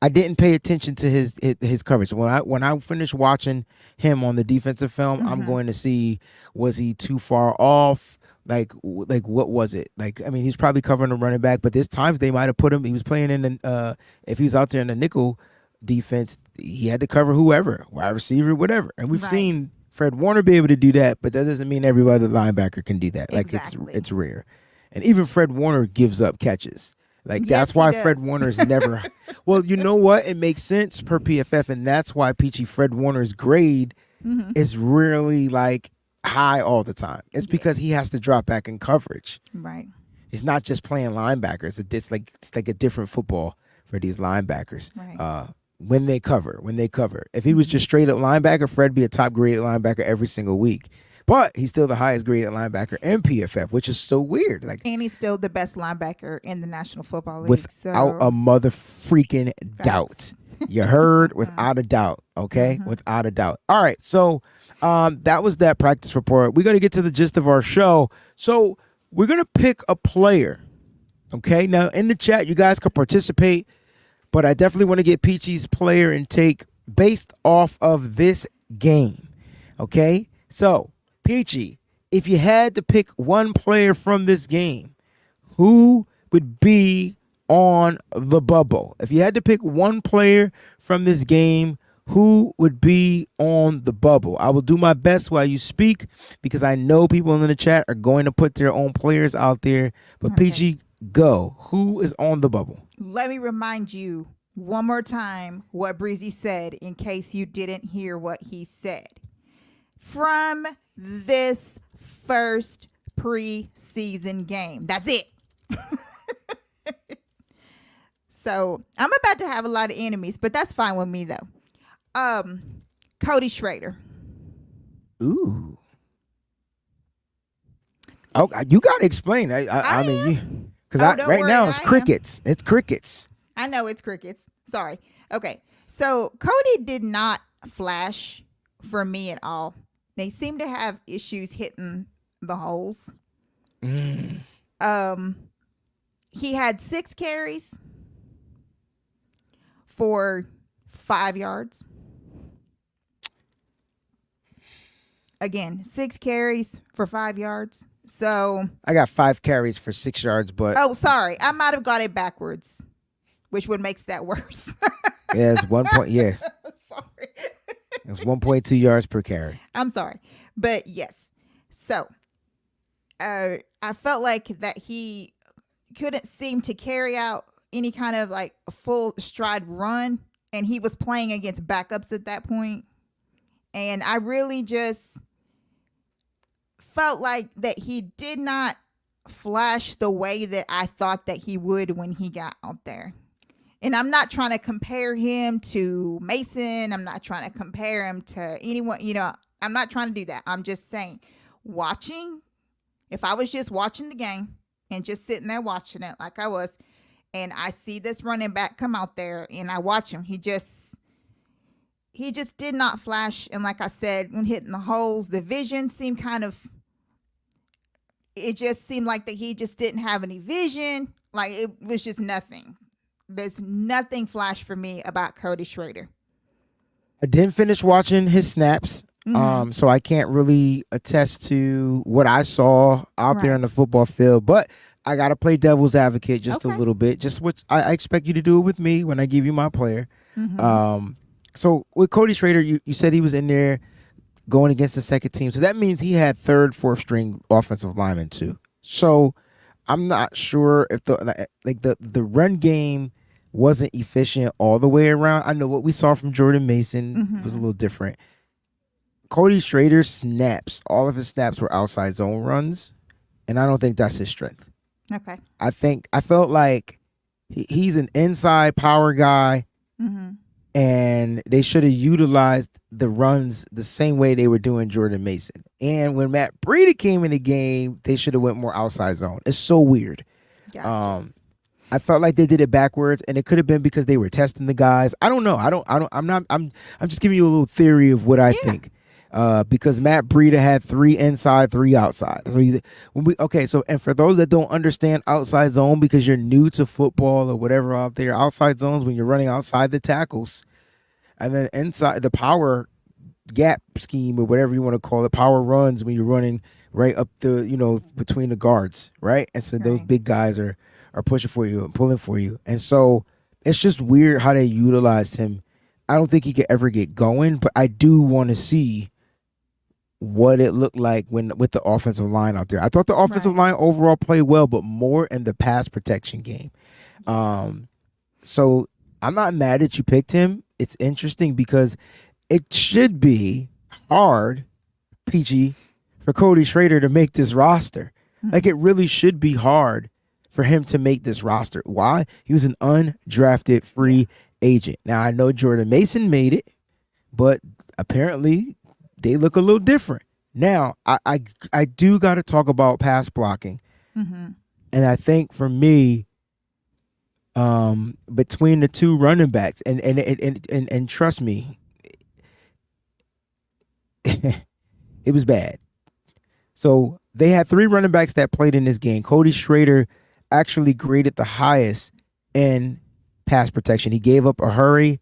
I didn't pay attention to his coverage. When I finish watching him on the defensive film, I'm going to see, was he too far off? Like what was it? Like, I mean, he's probably covering a running back, but there's times they might have put him. He was playing in if he was out there in the nickel defense, he had to cover whoever, wide receiver, whatever. And we've seen Fred Warner be able to do that, but that doesn't mean every other linebacker can do that. Like Exactly. it's rare. And even Fred Warner gives up catches. Like that's Yes, he why does. Fred Warner's never. Well, you know what? It makes sense per PFF, and that's why Peachy Fred Warner's grade is really like high all the time. It's because he has to drop back in coverage. Right. He's not just playing linebackers. It's like a different football for these linebackers. Right. When they cover. If he was just straight up linebacker, Fred be a top graded linebacker every single week. But he's still the highest graded linebacker in PFF, which is so weird. Like, And he's still the best linebacker in the National Football League. without a mother freaking doubt. You heard? Without a doubt. Okay? Without a doubt. All right. So that was that practice report. We're going to get to the gist of our show. So we're going to pick a player. Okay? Now, in the chat, you guys can participate, but I definitely want to get Peachy's player and take based off of this game. Okay? So, Peachy, if you had to pick one player from this game, who would be on the bubble? If you had to pick one player from this game, who would be on the bubble? I will do my best while you speak because I know people in the chat are going to put their own players out there. But Peachy, go. Who is on the bubble? Let me remind you one more time what Breezie said in case you didn't hear what he said. From this first preseason game. That's it. So I'm about to have a lot of enemies, but that's fine with me though. Cody Schrader. Ooh. Oh, you got to explain. I mean, because right now it's crickets. It's crickets. I know it's crickets. Sorry. Okay. So Cody did not flash for me at all. They seem to have issues hitting the holes. He had 6 carries for 5 yards. Again, 6 carries for 5 yards. So I got 5 carries for 6 yards, but sorry, I might have got it backwards, which would makes that worse. Yeah, it's 1 point. Yeah, Sorry. it's 1.2 yards per carry. I'm sorry. But yes. So I felt like that he couldn't seem to carry out any kind of like a full stride run. And he was playing against backups at that point. And I really just felt like that he did not flash the way that I thought that he would when he got out there. And I'm not trying to compare him to Mason. I'm not trying to compare him to anyone. You know, I'm not trying to do that. I'm just saying, if I was just watching the game and just sitting there watching it like I was, and I see this running back come out there and I watch him, he just did not flash. And like I said, when hitting the holes, the vision seemed it just seemed like that he just didn't have any vision. Like it was just nothing. There's nothing flash for me about Cody Schrader. I didn't finish watching his snaps, so I can't really attest to what I saw out there on the football field. But I got to play devil's advocate just a little bit, just what I expect you to do it with me when I give you my player. So with Cody Schrader, you said he was in there going against the second team. So that means he had third, fourth string offensive linemen too. So I'm not sure if the run game wasn't efficient all the way around. I know what we saw from Jordan Mason was a little different. Cody Schrader's snaps, all of his snaps were outside zone runs, and I don't think that's his strength. Okay. I felt like he's an inside power guy, and they should have utilized the runs the same way they were doing Jordan Mason. And when Matt Breida came in the game, they should have went more outside zone. It's so weird. Gotcha. I felt like they did it backwards, and it could have been because they were testing the guys. I don't know. I'm just giving you a little theory of what I think. Because Matt Breida had 3 inside, 3 outside. So and for those that don't understand outside zone because you're new to football or whatever out there, outside zones when you're running outside the tackles, and then inside the power gap scheme or whatever you want to call it, power runs when you're running right up the between the guards, right? And so those big guys are pushing for you and pulling for you, and so it's just weird how they utilized him. I don't think he could ever get going, but I do want to see what it looked like with the offensive line out there. I thought the offensive line overall played well, but more in the pass protection game. So I'm not mad that you picked him. It's interesting because it should be hard, PG, for Cody Schrader to make this roster. Like, it really should be hard for him to make this roster. Why? He was an undrafted free agent. Now, I know Jordan Mason made it, but apparently they look a little different. Now, I do got to talk about pass blocking. And I think for me, between the two running backs, and trust me, it was bad. So they had 3 running backs that played in this game. Cody Schrader actually graded the highest in pass protection. He gave up a hurry,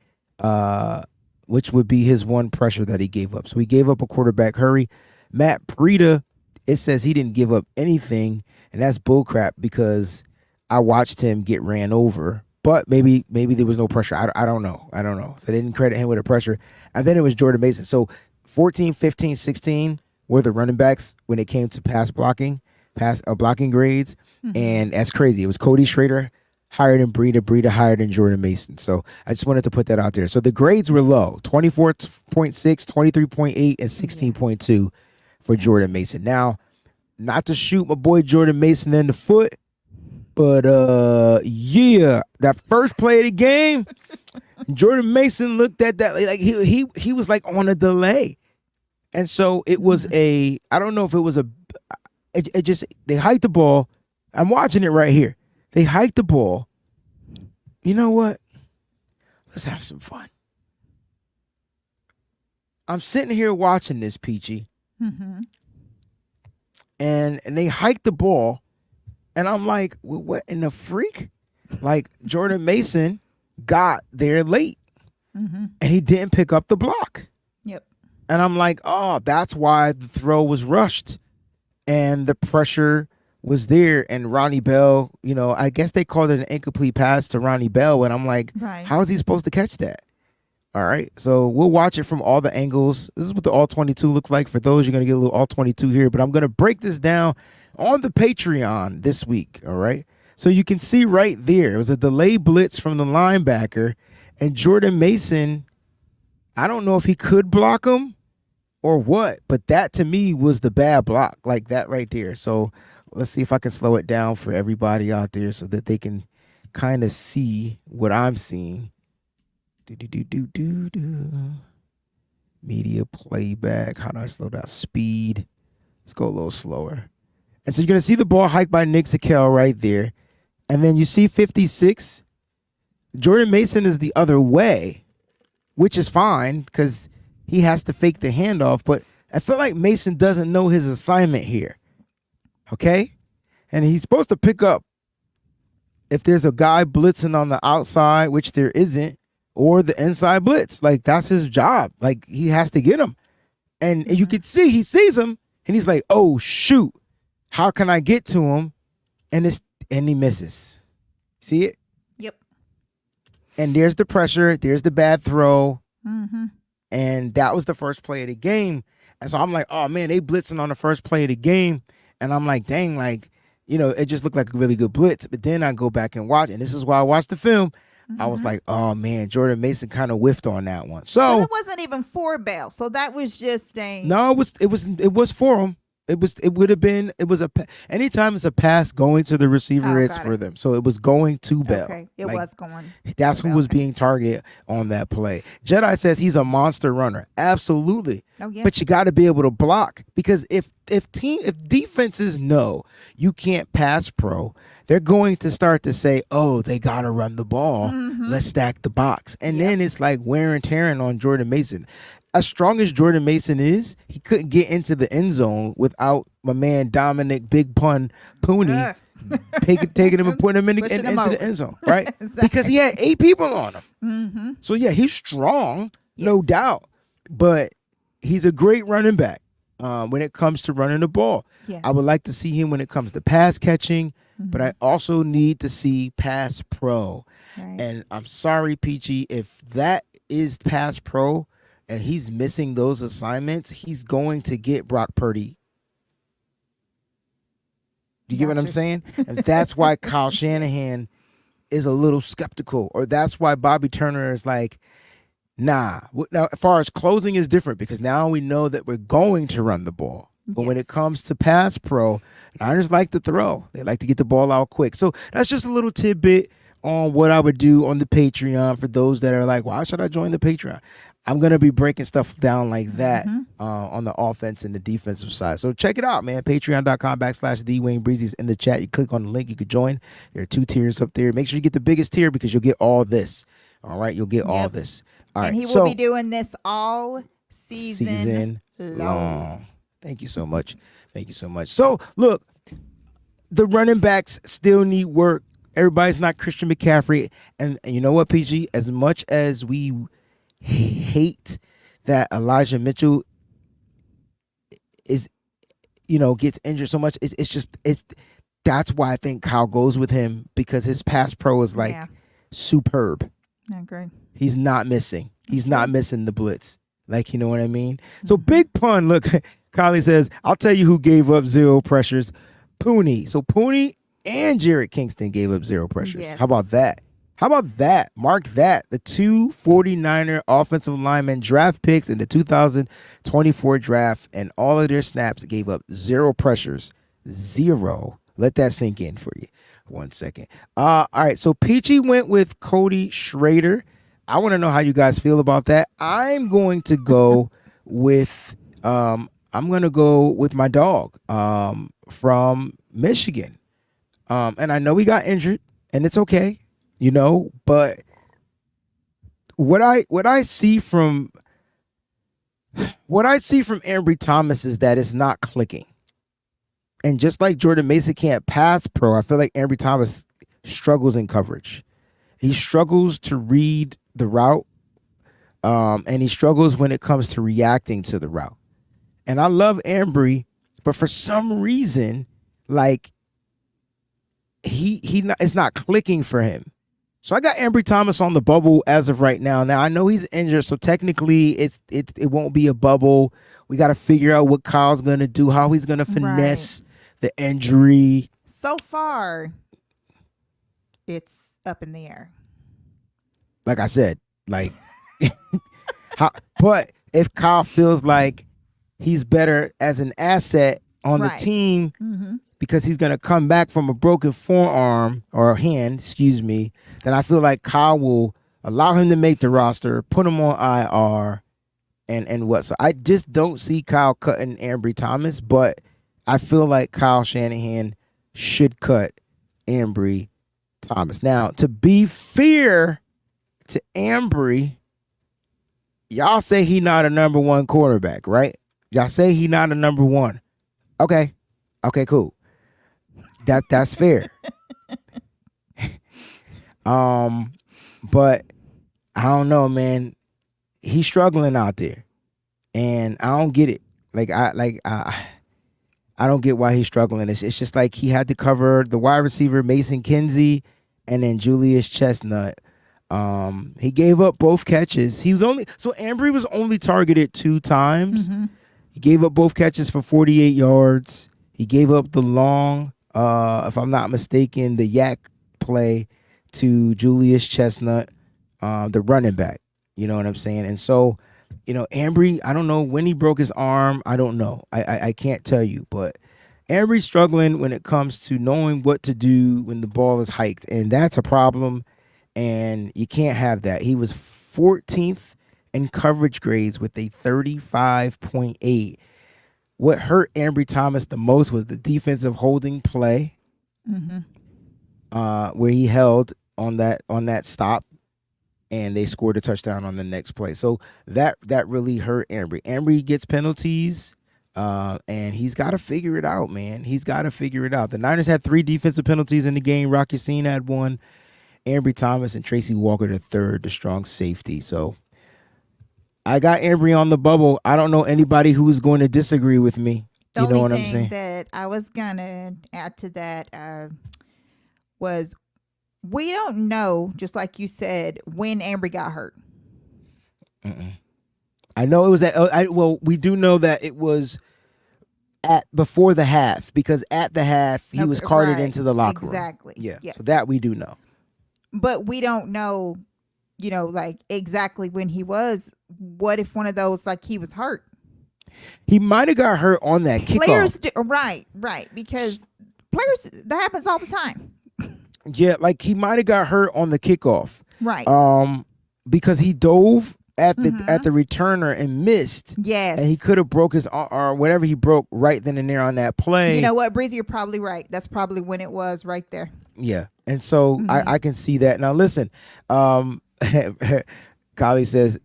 which would be his one pressure that he gave up. So he gave up a quarterback hurry. Matt Breida, it says he didn't give up anything, and that's bullcrap because I watched him get ran over. But maybe there was no pressure. I don't know. So they didn't credit him with the pressure. And then it was Jordan Mason. So 14, 15, 16 were the running backs when it came to pass blocking grades. And that's crazy. It was Cody Schrader higher than Breida higher than Jordan Mason. So I just wanted to put that out there. So the grades were low, 24.6, 23.8, and 16.2 for Jordan Mason. Now, not to shoot my boy Jordan Mason in the foot, but that first play of the game, Jordan Mason looked at that like he was like on a delay. And so it was I don't know if it was they hiked the ball. I'm watching it right here. They hiked the ball. You know what? Let's have some fun. I'm sitting here watching this, Peachy. And they hiked the ball. And I'm like, well, what in the freak? Like, Jordan Mason got there late. And he didn't pick up the block. And I'm like, oh, that's why the throw was rushed. And the pressure was there. And Ronnie Bell, I guess they called it an incomplete pass to Ronnie Bell. And I'm like, how is he supposed to catch that? All right. So we'll watch it from all the angles. This is what the All-22 looks like. For those, you're going to get a little All-22 here. But I'm going to break this down on the Patreon this week. All right. So you can see right there, it was a delay blitz from the linebacker. And Jordan Mason, I don't know if he could block him or what, but that to me was the bad block, like that right there. So let's see if I can slow it down for everybody out there so that they can kind of see what I'm seeing. Media playback. How do I slow down? Speed. Let's go a little slower. And so you're going to see the ball hiked by Nick Zakelj right there. And then you see 56. Jordan Mason is the other way, which is fine because he has to fake the handoff. But I feel like Mason doesn't know his assignment here. Okay? And he's supposed to pick up if there's a guy blitzing on the outside, which there isn't, or the inside blitz. Like, that's his job. Like, he has to get him. And you can see, he sees him, and he's like, oh, shoot. How can I get to him? And he misses. See it? Yep. And there's the pressure. There's the bad throw. And that was the first play of the game. And so I'm like, oh, man, they blitzing on the first play of the game. And I'm like, dang, like, it just looked like a really good blitz. But then I go back and watch, and this is why I watched the film. I was like, oh, man, Jordan Mason kind of whiffed on that one. So it wasn't even for Bell. So that was just No, it was for him. Anytime it's a pass going to the receiver, it's for them. So it was going to Bell. Okay, it was going. That's who was being targeted on that play. Jedi says he's a monster runner. Absolutely. Oh, yeah. But you got to be able to block, because if defenses know you can't pass pro, they're going to start to say, oh, they got to run the ball. Let's stack the box. And then it's like wear and tearing on Jordan Mason. As strong as Jordan Mason is, he couldn't get into the end zone without my man Dominic Big Pun Purdy taking him and putting him into the end zone, right? Exactly. Because he had 8 people on him. So, yeah, he's strong, no doubt. But he's a great running back when it comes to running the ball. Yes. I would like to see him when it comes to pass catching, but I also need to see pass pro. Right. And I'm sorry, Peachy, if that is pass pro, and he's missing those assignments, he's going to get Brock Purdy. Do you get what I'm saying? And that's why Kyle Shanahan is a little skeptical, or that's why Bobby Turner is like, Nah. Now, as far as closing is different because now we know that we're going to run the ball. But when it Yes. comes to pass pro, Niners like to throw. They like to get the ball out quick. So that's just a little tidbit on what I would do on the Patreon for those that are like, why should I join the Patreon? I'm going to be breaking stuff down like that on the offense and the defensive side. So check it out, man. Patreon.com/the WayneBreezie is in the chat. You click on the link, you could join. There are 2 tiers up there. Make sure you get the biggest tier because you'll get all this. All right, you'll get all this. All right, And he so will be doing this all season long. Thank you so much. Thank you so much. So, look, the running backs still need work. Everybody's not Christian McCaffrey. And you know what, PG? As much as we hate that Elijah Mitchell is, gets injured so much, that's why I think Kyle goes with him because his pass pro is like superb. I agree. He's not missing. He's not missing the blitz. Like, you know what I mean? So big pun. Look, Kylie says, I'll tell you who gave up 0 pressures. Pooney. So Pooney and Jarrett Kingston gave up 0 pressures. Yes. How about that? How about that? Mark that. The 2 49er offensive linemen draft picks in the 2024 draft and all of their snaps gave up 0 pressures. 0. Let that sink in for you. 1 second. All right. So Peachy went with Cody Schrader. I want to know how you guys feel about that. I'm going to go with my dog from Michigan. And I know he got injured and it's okay, but what I see from Ambry Thomas is that it's not clicking. And just like Jordan Mason can't pass pro, I feel like Ambry Thomas struggles in coverage. He struggles to read the route, and he struggles when it comes to reacting to the route. And I love Ambry, but for some reason, like it's not clicking for him. So I got Ambry Thomas on the bubble as of right now. Now I know he's injured, so technically it won't be a bubble. We got to figure out what Kyle's gonna do, how he's gonna finesse the injury. So far, it's up in the air. Like I said, but if Kyle feels like he's better as an asset on the team because he's going to come back from a broken forearm or hand, then I feel like Kyle will allow him to make the roster, put him on IR, and what. So I just don't see Kyle cutting Ambry Thomas, but I feel like Kyle Shanahan should cut Ambry Thomas. Now, to be fair to Ambry, y'all say he not a number 1 quarterback, right? Y'all say he not a number 1. Okay, cool. That's fair. But I don't know, man. He's struggling out there, and I don't get it. I don't get why he's struggling. It's just like he had to cover the wide receiver Mason Kinsey and then Julius Chestnut. He gave up both catches. Ambry was only targeted 2 times. He gave up both catches for 48 yards. He gave up the long, if I'm not mistaken, the yak play to Julius Chestnut, the running back. You know what I'm saying? And so, Ambry, I don't know when he broke his arm. I don't know. I can't tell you, but Ambry's struggling when it comes to knowing what to do when the ball is hiked, and that's a problem. And you can't have that. He was 14th in coverage grades with a 35.8. What hurt Ambry Thomas the most was the defensive holding play, where he held on that stop, and they scored a touchdown on the next play. So that really hurt Ambry. Ambry gets penalties, and he's got to figure it out, man. He's got to figure it out. The Niners had 3 defensive penalties in the game. Rocky Sin had 1. Ambry Thomas and Tracy Walker the third, the strong safety. So I got Ambry on the bubble. I don't know anybody who's going to disagree with me. You know what I'm saying? The only thing that I was going to add to that was we don't know, just like you said, when Ambry got hurt. I know it was we do know that it was before the half, because at the half he was carted into the locker room. Exactly. Yeah. Yes. So that we do know. But we don't know like exactly when he was. What if one of those, like, he was hurt? He might have got hurt on that kickoff. Players right, because players, that happens all the time. Yeah, like he might have got hurt on the kickoff. Right. Because he dove at the returner and missed. Yes. And he could have broke his arm or whatever he broke right then and there on that play. You know what, Breezie, you're probably right. That's probably when it was right there. Yeah. And so I can see that. Now listen, Kylie says,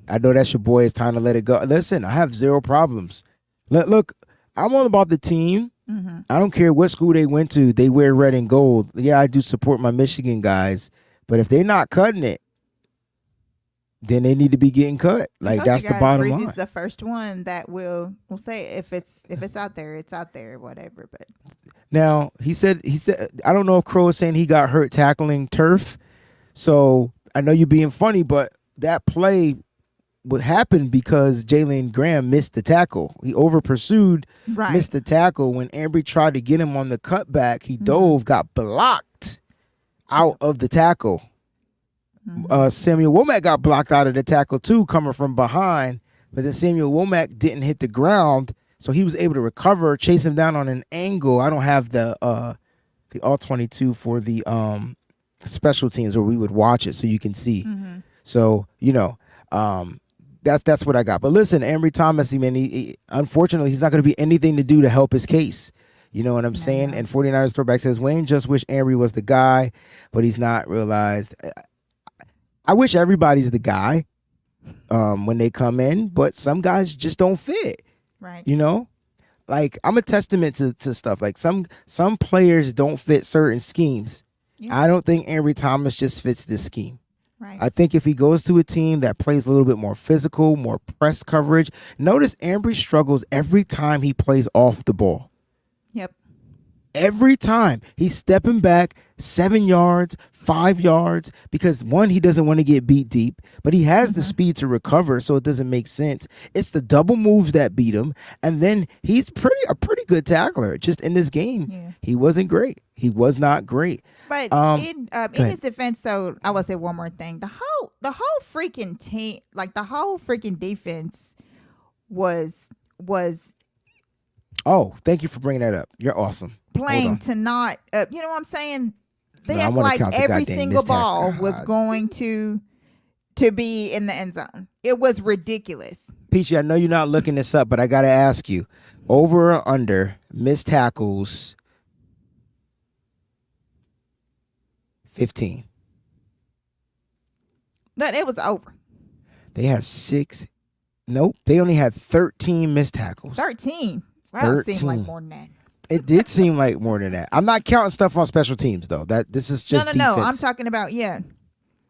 I know that's your boy. It's time to let it go. Listen, I have zero problems. Look, I'm all about the team. I don't care what school they went to. They wear red and gold. Yeah, I do support my Michigan guys. But if they're not cutting it, then they need to be getting cut. Like, that's the bottom line. Breezie's the first one that will say if it's out there, it's out there, whatever. But now he said I don't know if Crow is saying he got hurt tackling turf. So I know you're being funny, but that play what happened because Jalen Graham missed the tackle. He over pursued, missed the tackle. When Ambry tried to get him on the cutback, he dove, got blocked out of the tackle. Samuel Womack got blocked out of the tackle too, coming from behind. But then Samuel Womack didn't hit the ground, so he was able to recover, chase him down on an angle. I don't have the all-22 for the special teams where we would watch it so you can see. So that's what I got. But listen, Ambry Thomas, he unfortunately he's not going to be anything to do to help his case. You know what I'm saying? And 49ers throwback says Wayne just wish Ambry was the guy, but he's not realized. I wish everybody's the guy when they come in, but some guys just don't fit. Right. Like I'm a testament to stuff. Like some players don't fit certain schemes. Yeah. I don't think Ambry Thomas just fits this scheme. Right. I think if he goes to a team that plays a little bit more physical, more press coverage. Notice Ambry struggles every time he plays off the ball. Yep. Every time he's stepping back 7 yards, 5 yards, because one, he doesn't want to get beat deep, but he has the speed to recover, so it doesn't make sense. It's the double moves that beat him, and then he's a pretty good tackler. Just in this game, he wasn't great. He was not great. But in his defense, though, I will say one more thing: the whole freaking team, like the whole freaking defense, was. Oh, thank you for bringing that up. You're awesome. Playing to not, you know what I'm saying? They act like every single ball was going to be in the end zone. It was ridiculous. Peachy, I know you're not looking this up, but I got to ask you, over or under missed tackles 15? But it was over. They had 6. Nope, they only had 13 missed tackles. 13? Well, it seemed like more than that. It did seem like more than that. I'm not counting stuff on special teams, though. This is just defense. No. I'm talking about, Yep.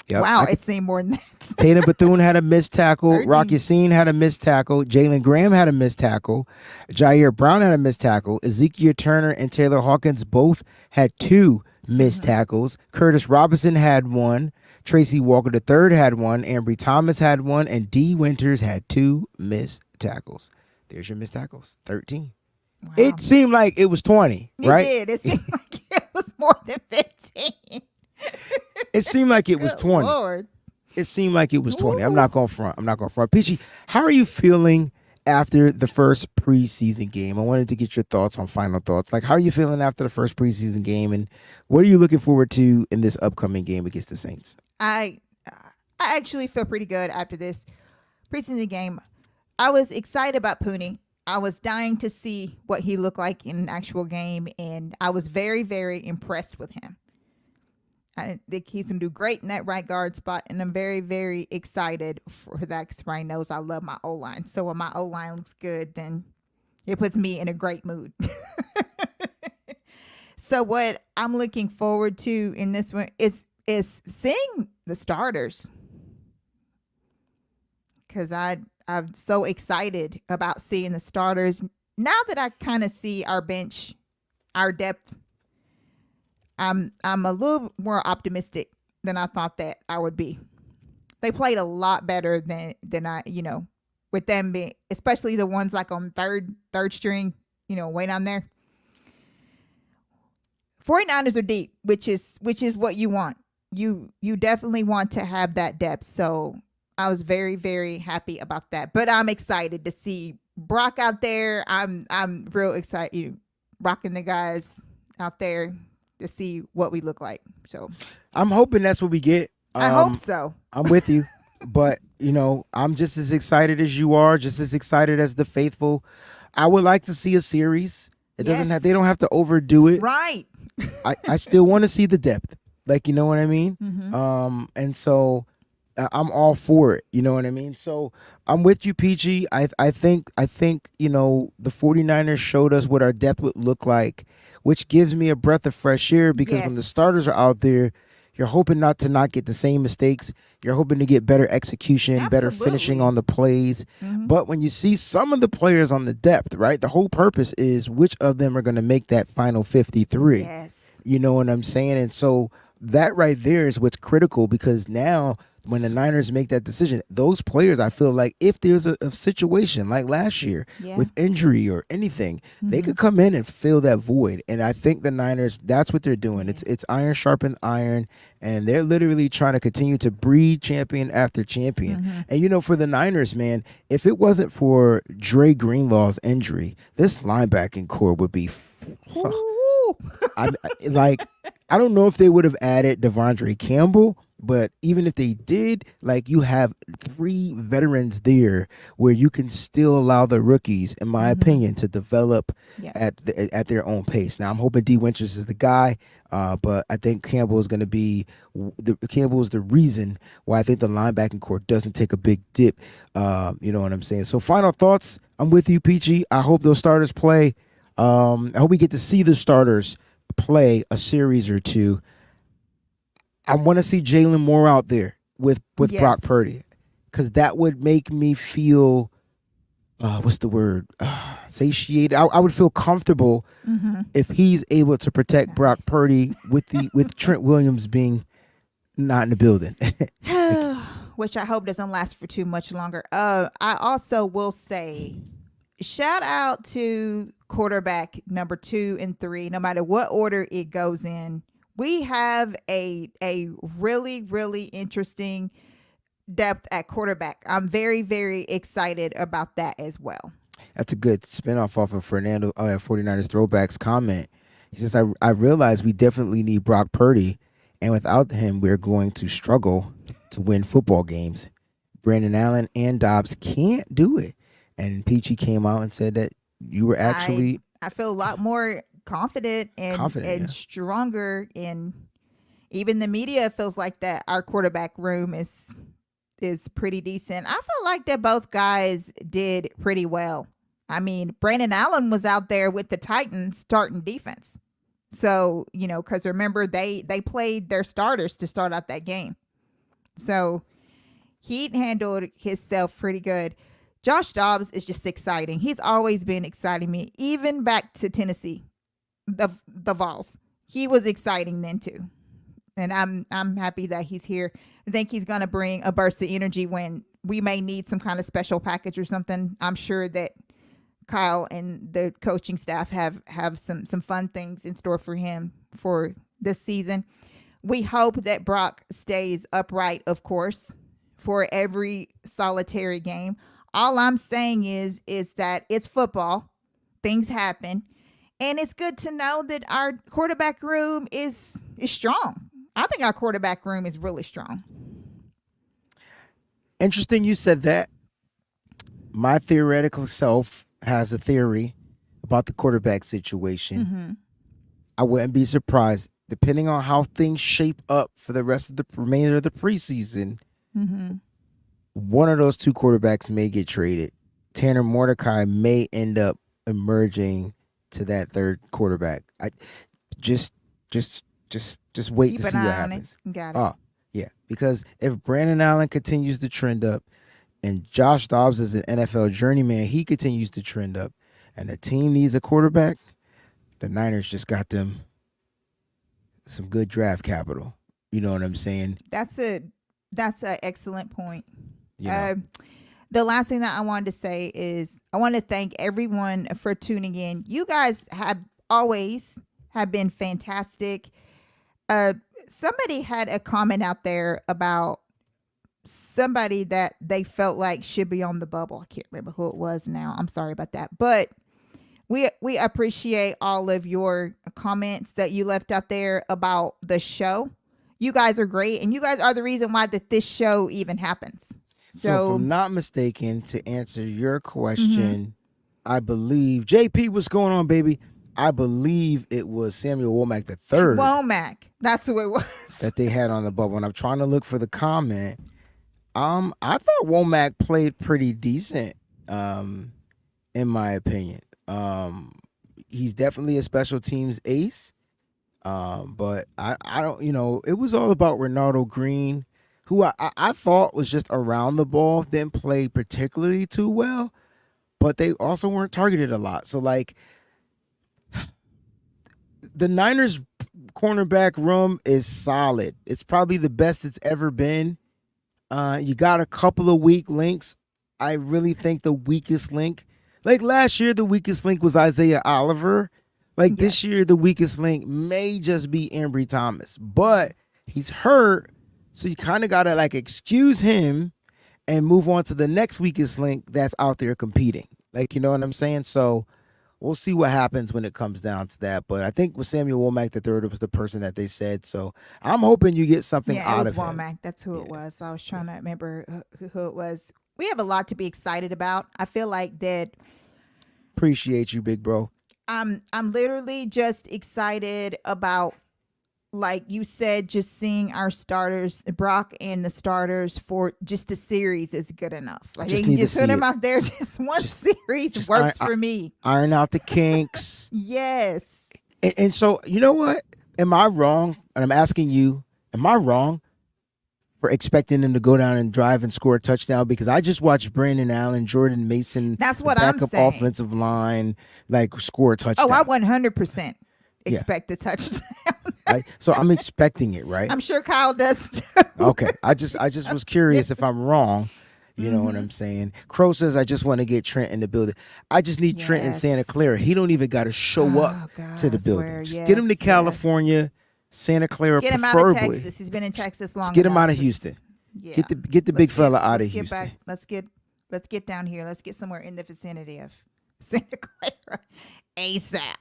Wow, it seemed more than that. Tatum Bethune had a missed tackle. Rock Yassin had a missed tackle. Jalen Graham had a missed tackle. Jair Brown had a missed tackle. Ezekiel Turner and Taylor Hawkins both had 2 missed tackles. Curtis Robinson had 1. Tracy Walker III had 1. Ambry Thomas had 1. And D. Winters had 2 missed tackles. There's your missed tackles. 13. Wow. It seemed like it was 20, right? It did. It seemed like it was more than 15. It seemed like it was 20. Lord. It seemed like it was 20. I'm not going front. Peachy, how are you feeling after the first preseason game? I wanted to get your thoughts on final thoughts. Like, how are you feeling after the first preseason game, and what are you looking forward to in this upcoming game against the Saints? I actually feel pretty good after this preseason game. I was excited about Purdy. I was dying to see what he looked like in an actual game, and I was very, very impressed with him. I think he's going to do great in that right guard spot, and I'm very, very excited for that because Ryan knows I love my O-line. So when my O-line looks good, then it puts me in a great mood. So what I'm looking forward to in this one is seeing the starters, because I'm so excited about seeing the starters. Now that I kind of see our bench, our depth, I'm a little more optimistic than I thought that I would be. They played a lot better than I, with them being, especially the ones like on third string, way down there. 49ers are deep, which is what you want. you definitely want to have that depth. So I was very, very happy about that. But I'm excited to see Brock out there. I'm real excited, rocking the guys out there to see what we look like. So I'm hoping that's what we get. I hope so. I'm with you. But, I'm just as excited as you are, just as excited as the faithful. I would like to see a series. It doesn't have, they don't have to overdo it. Right. I still want to see the depth. Like, you know what I mean? Mm-hmm. And so I'm all for it. You know what I mean? So I'm with you, Peachy. I think, the 49ers showed us what our depth would look like, which gives me a breath of fresh air because when the starters are out there, you're hoping not get the same mistakes. You're hoping to get better execution, better finishing on the plays. Mm-hmm. But when you see some of the players on the depth, right, the whole purpose is which of them are going to make that final 53. Yes. You know what I'm saying? And so that right there is what's critical because now when the Niners make that decision, those players, I feel like if there's a situation like last year with injury or anything, they could come in and fill that void. And I think the Niners, that's what they're doing. It's iron sharpened iron, and they're literally trying to continue to breed champion after champion. And, for the Niners, man, if it wasn't for Dre Greenlaw's injury, this linebacking core would be I don't know if they would have added Devondre Campbell, but even if they did, you have 3 veterans there where you can still allow the rookies, in my opinion, to develop at their own pace. Now, I'm hoping D. Winters is the guy, but I think Campbell is going to be Campbell is the reason why I think the linebacking core doesn't take a big dip. You know what I'm saying? So, final thoughts. I'm with you, Peachy. I hope those starters play. I hope we get to see the starters play a series or two. I want to see Jalen Moore out there with Brock Purdy, because that would make me feel, what's the word, satiated. I would feel comfortable if he's able to protect Brock Purdy with Trent Williams being not in the building. Which I hope doesn't last for too much longer. I also will say, shout out to quarterback number 2 and 3, no matter what order it goes in. We have a really, really interesting depth at quarterback. I'm very, very excited about that as well. That's a good spinoff off of Fernando 49ers Throwbacks comment. He says, I realize we definitely need Brock Purdy, and without him, we're going to struggle to win football games. Brandon Allen and Dobbs can't do it. And Peachy came out and said that you were actually... I feel a lot more confident and stronger, and even the media feels like that our quarterback room is pretty decent. I feel like that both guys did pretty well. I mean, Brandon Allen was out there with the Titans starting defense. So, because remember, they played their starters to start out that game. So he handled himself pretty good. Josh Dobbs is just exciting. He's always been exciting me, even back to Tennessee, the Vols. He was exciting then too, and I'm happy that he's here. I think he's gonna bring a burst of energy when we may need some kind of special package or something. I'm sure that Kyle and the coaching staff have some fun things in store for him for this season. We hope that Brock stays upright, of course, for every solitary game. All I'm saying is that it's football. Things happen. And it's good to know that our quarterback room is strong. I think our quarterback room is really strong. Interesting you said that. My theoretical self has a theory about the quarterback situation. I wouldn't be surprised, depending on how things shape up for the rest of the remainder of the preseason. One of those 2 quarterbacks may get traded. Tanner Mordecai may end up emerging to that 3rd quarterback. I just wait to see what happens. Got it. Oh, yeah. Because if Brandon Allen continues to trend up and Josh Dobbs is an NFL journeyman, he continues to trend up, and the team needs a quarterback, the Niners just got them some good draft capital. You know what I'm saying? That's an excellent point. The last thing that I wanted to say is I want to thank everyone for tuning in. You guys have always been fantastic. somebody had a comment out there about somebody that they felt like should be on the bubble. I can't remember who it was now. I'm sorry about that. But we appreciate all of your comments that you left out there about the show. You guys are great, and you guys are the reason why this show even happens. So if I'm not mistaken, to answer your question, I believe, JP, what's going on, baby? I believe it was Samuel Womack III. Womack, that's who it was. That they had on the bubble. And I'm trying to look for the comment. I thought Womack played pretty decent, in my opinion. He's definitely a special teams ace. But I don't, it was all about Ronaldo Green, who I thought was just around the ball, didn't play particularly too well, but they also weren't targeted a lot. So, like, the Niners cornerback room is solid. It's probably the best it's ever been. You got a couple of weak links. I really think the weakest link, like last year, the weakest link was Isaiah Oliver. Like this year, the weakest link may just be Ambry Thomas, but he's hurt. So you kind of got to like excuse him and move on to the next weakest link that's out there competing. Like, you know what I'm saying? So we'll see what happens when it comes down to that. But I think with Samuel Womack III, it was the person that they said. So I'm hoping you get something out of him. Womack. That's who it was. I was trying to remember who it was. We have a lot to be excited about. I feel like that. Appreciate you, big bro. I'm literally just excited about, like you said, just seeing our starters, Brock and the starters for just a series is good enough. Like you can just put them out there. Just one series works for me. Iron out the kinks. Yes. And so, you know what? Am I wrong? And I'm asking you, am I wrong for expecting them to go down and drive and score a touchdown? Because I just watched Brandon Allen, Jordan Mason, that's what I'm saying, offensive line, like score a touchdown. Oh, I 100% expect a touchdown. Right? So I'm expecting it, right? I'm sure Kyle does too. Okay. I just was curious if I'm wrong. You know what I'm saying? Crow says, I just want to get Trent in the building. I just need Trent in Santa Clara. He don't even got to show up to the building. Just get him to California. Santa Clara, get him preferably. Out of Texas. He's been in Texas long. Get him out of Houston. Yeah. Get the big fella out of Houston. Let's get down here. Let's get somewhere in the vicinity of Santa Clara ASAP.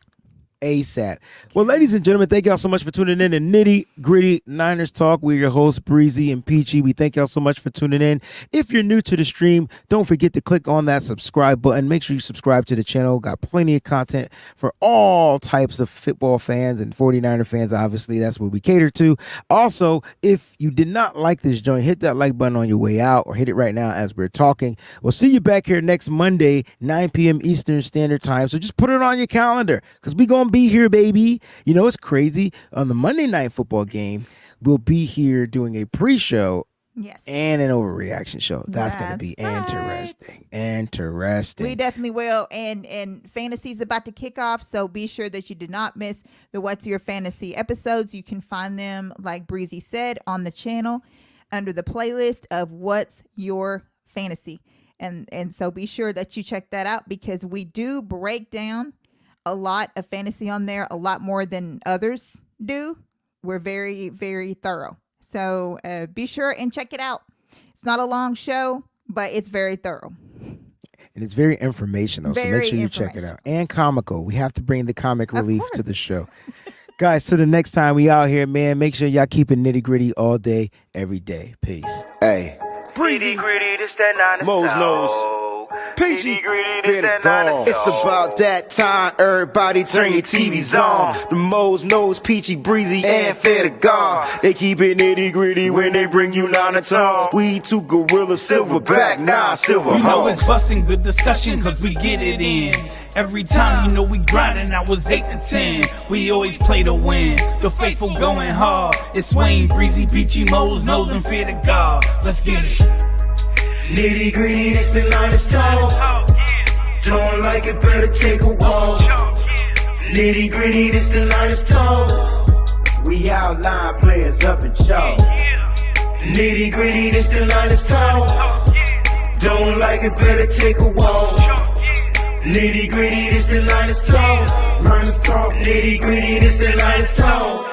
Well, ladies and gentlemen, thank y'all so much for tuning in to Nitty Gritty Niners Talk. We're your hosts, Breezy and Peachy. We thank y'all so much for tuning in. If you're new to the stream, don't forget to click on that subscribe button. Make sure you subscribe to the channel. Got plenty of content for all types of football fans and 49er fans. Obviously, that's what we cater to. Also, if you did not like this joint, hit that like button on your way out or hit it right now as we're talking. We'll see you back here next Monday, 9 p.m. Eastern Standard Time. So just put it on your calendar because we're going to be here, baby. You know, it's crazy. On the Monday Night Football game, we'll be here doing a pre-show and an overreaction show. That's going to be interesting. We definitely will. And fantasy's about to kick off, so be sure that you do not miss the What's Your Fantasy episodes. You can find them, like Breezy said, on the channel under the playlist of What's Your Fantasy. And so be sure that you check that out because we do break down a lot of fantasy on there, a lot more than others do. We're very, very thorough. So be sure and check it out. It's not a long show, but it's very thorough. And it's very informational. So make sure you check it out. And comical. We have to bring the comic relief to the show. Guys, till the next time we out here, man, make sure y'all keep it nitty gritty all day, every day. Peace. Hey. Breezy, gritty, this that nine Mo's nose. Peachy, it's about that time. Everybody turn your TVs on. The Mo's nose, Peachy, Breezy, and Fair to God. They keep it nitty gritty when they bring you nine to talk. We two gorilla, silverback, nah, silver. You know it's busting the discussion cause we get it in. Every time, you know we grinding, I was 8 to 10. We always play to win. The faithful going hard. It's WayneBreezie, Peachy, Mo's nose, and Fair to God. Let's get it. Nitty gritty, this the Niners talk. Don't like it, better take a walk. Nitty gritty, this the Niners talk. We outline players up in chalk. Nitty gritty, this the Niners talk. Don't like it, better take a walk. Nitty gritty, this the Niners talk. Niners talk. Nitty gritty, this the Niners talk.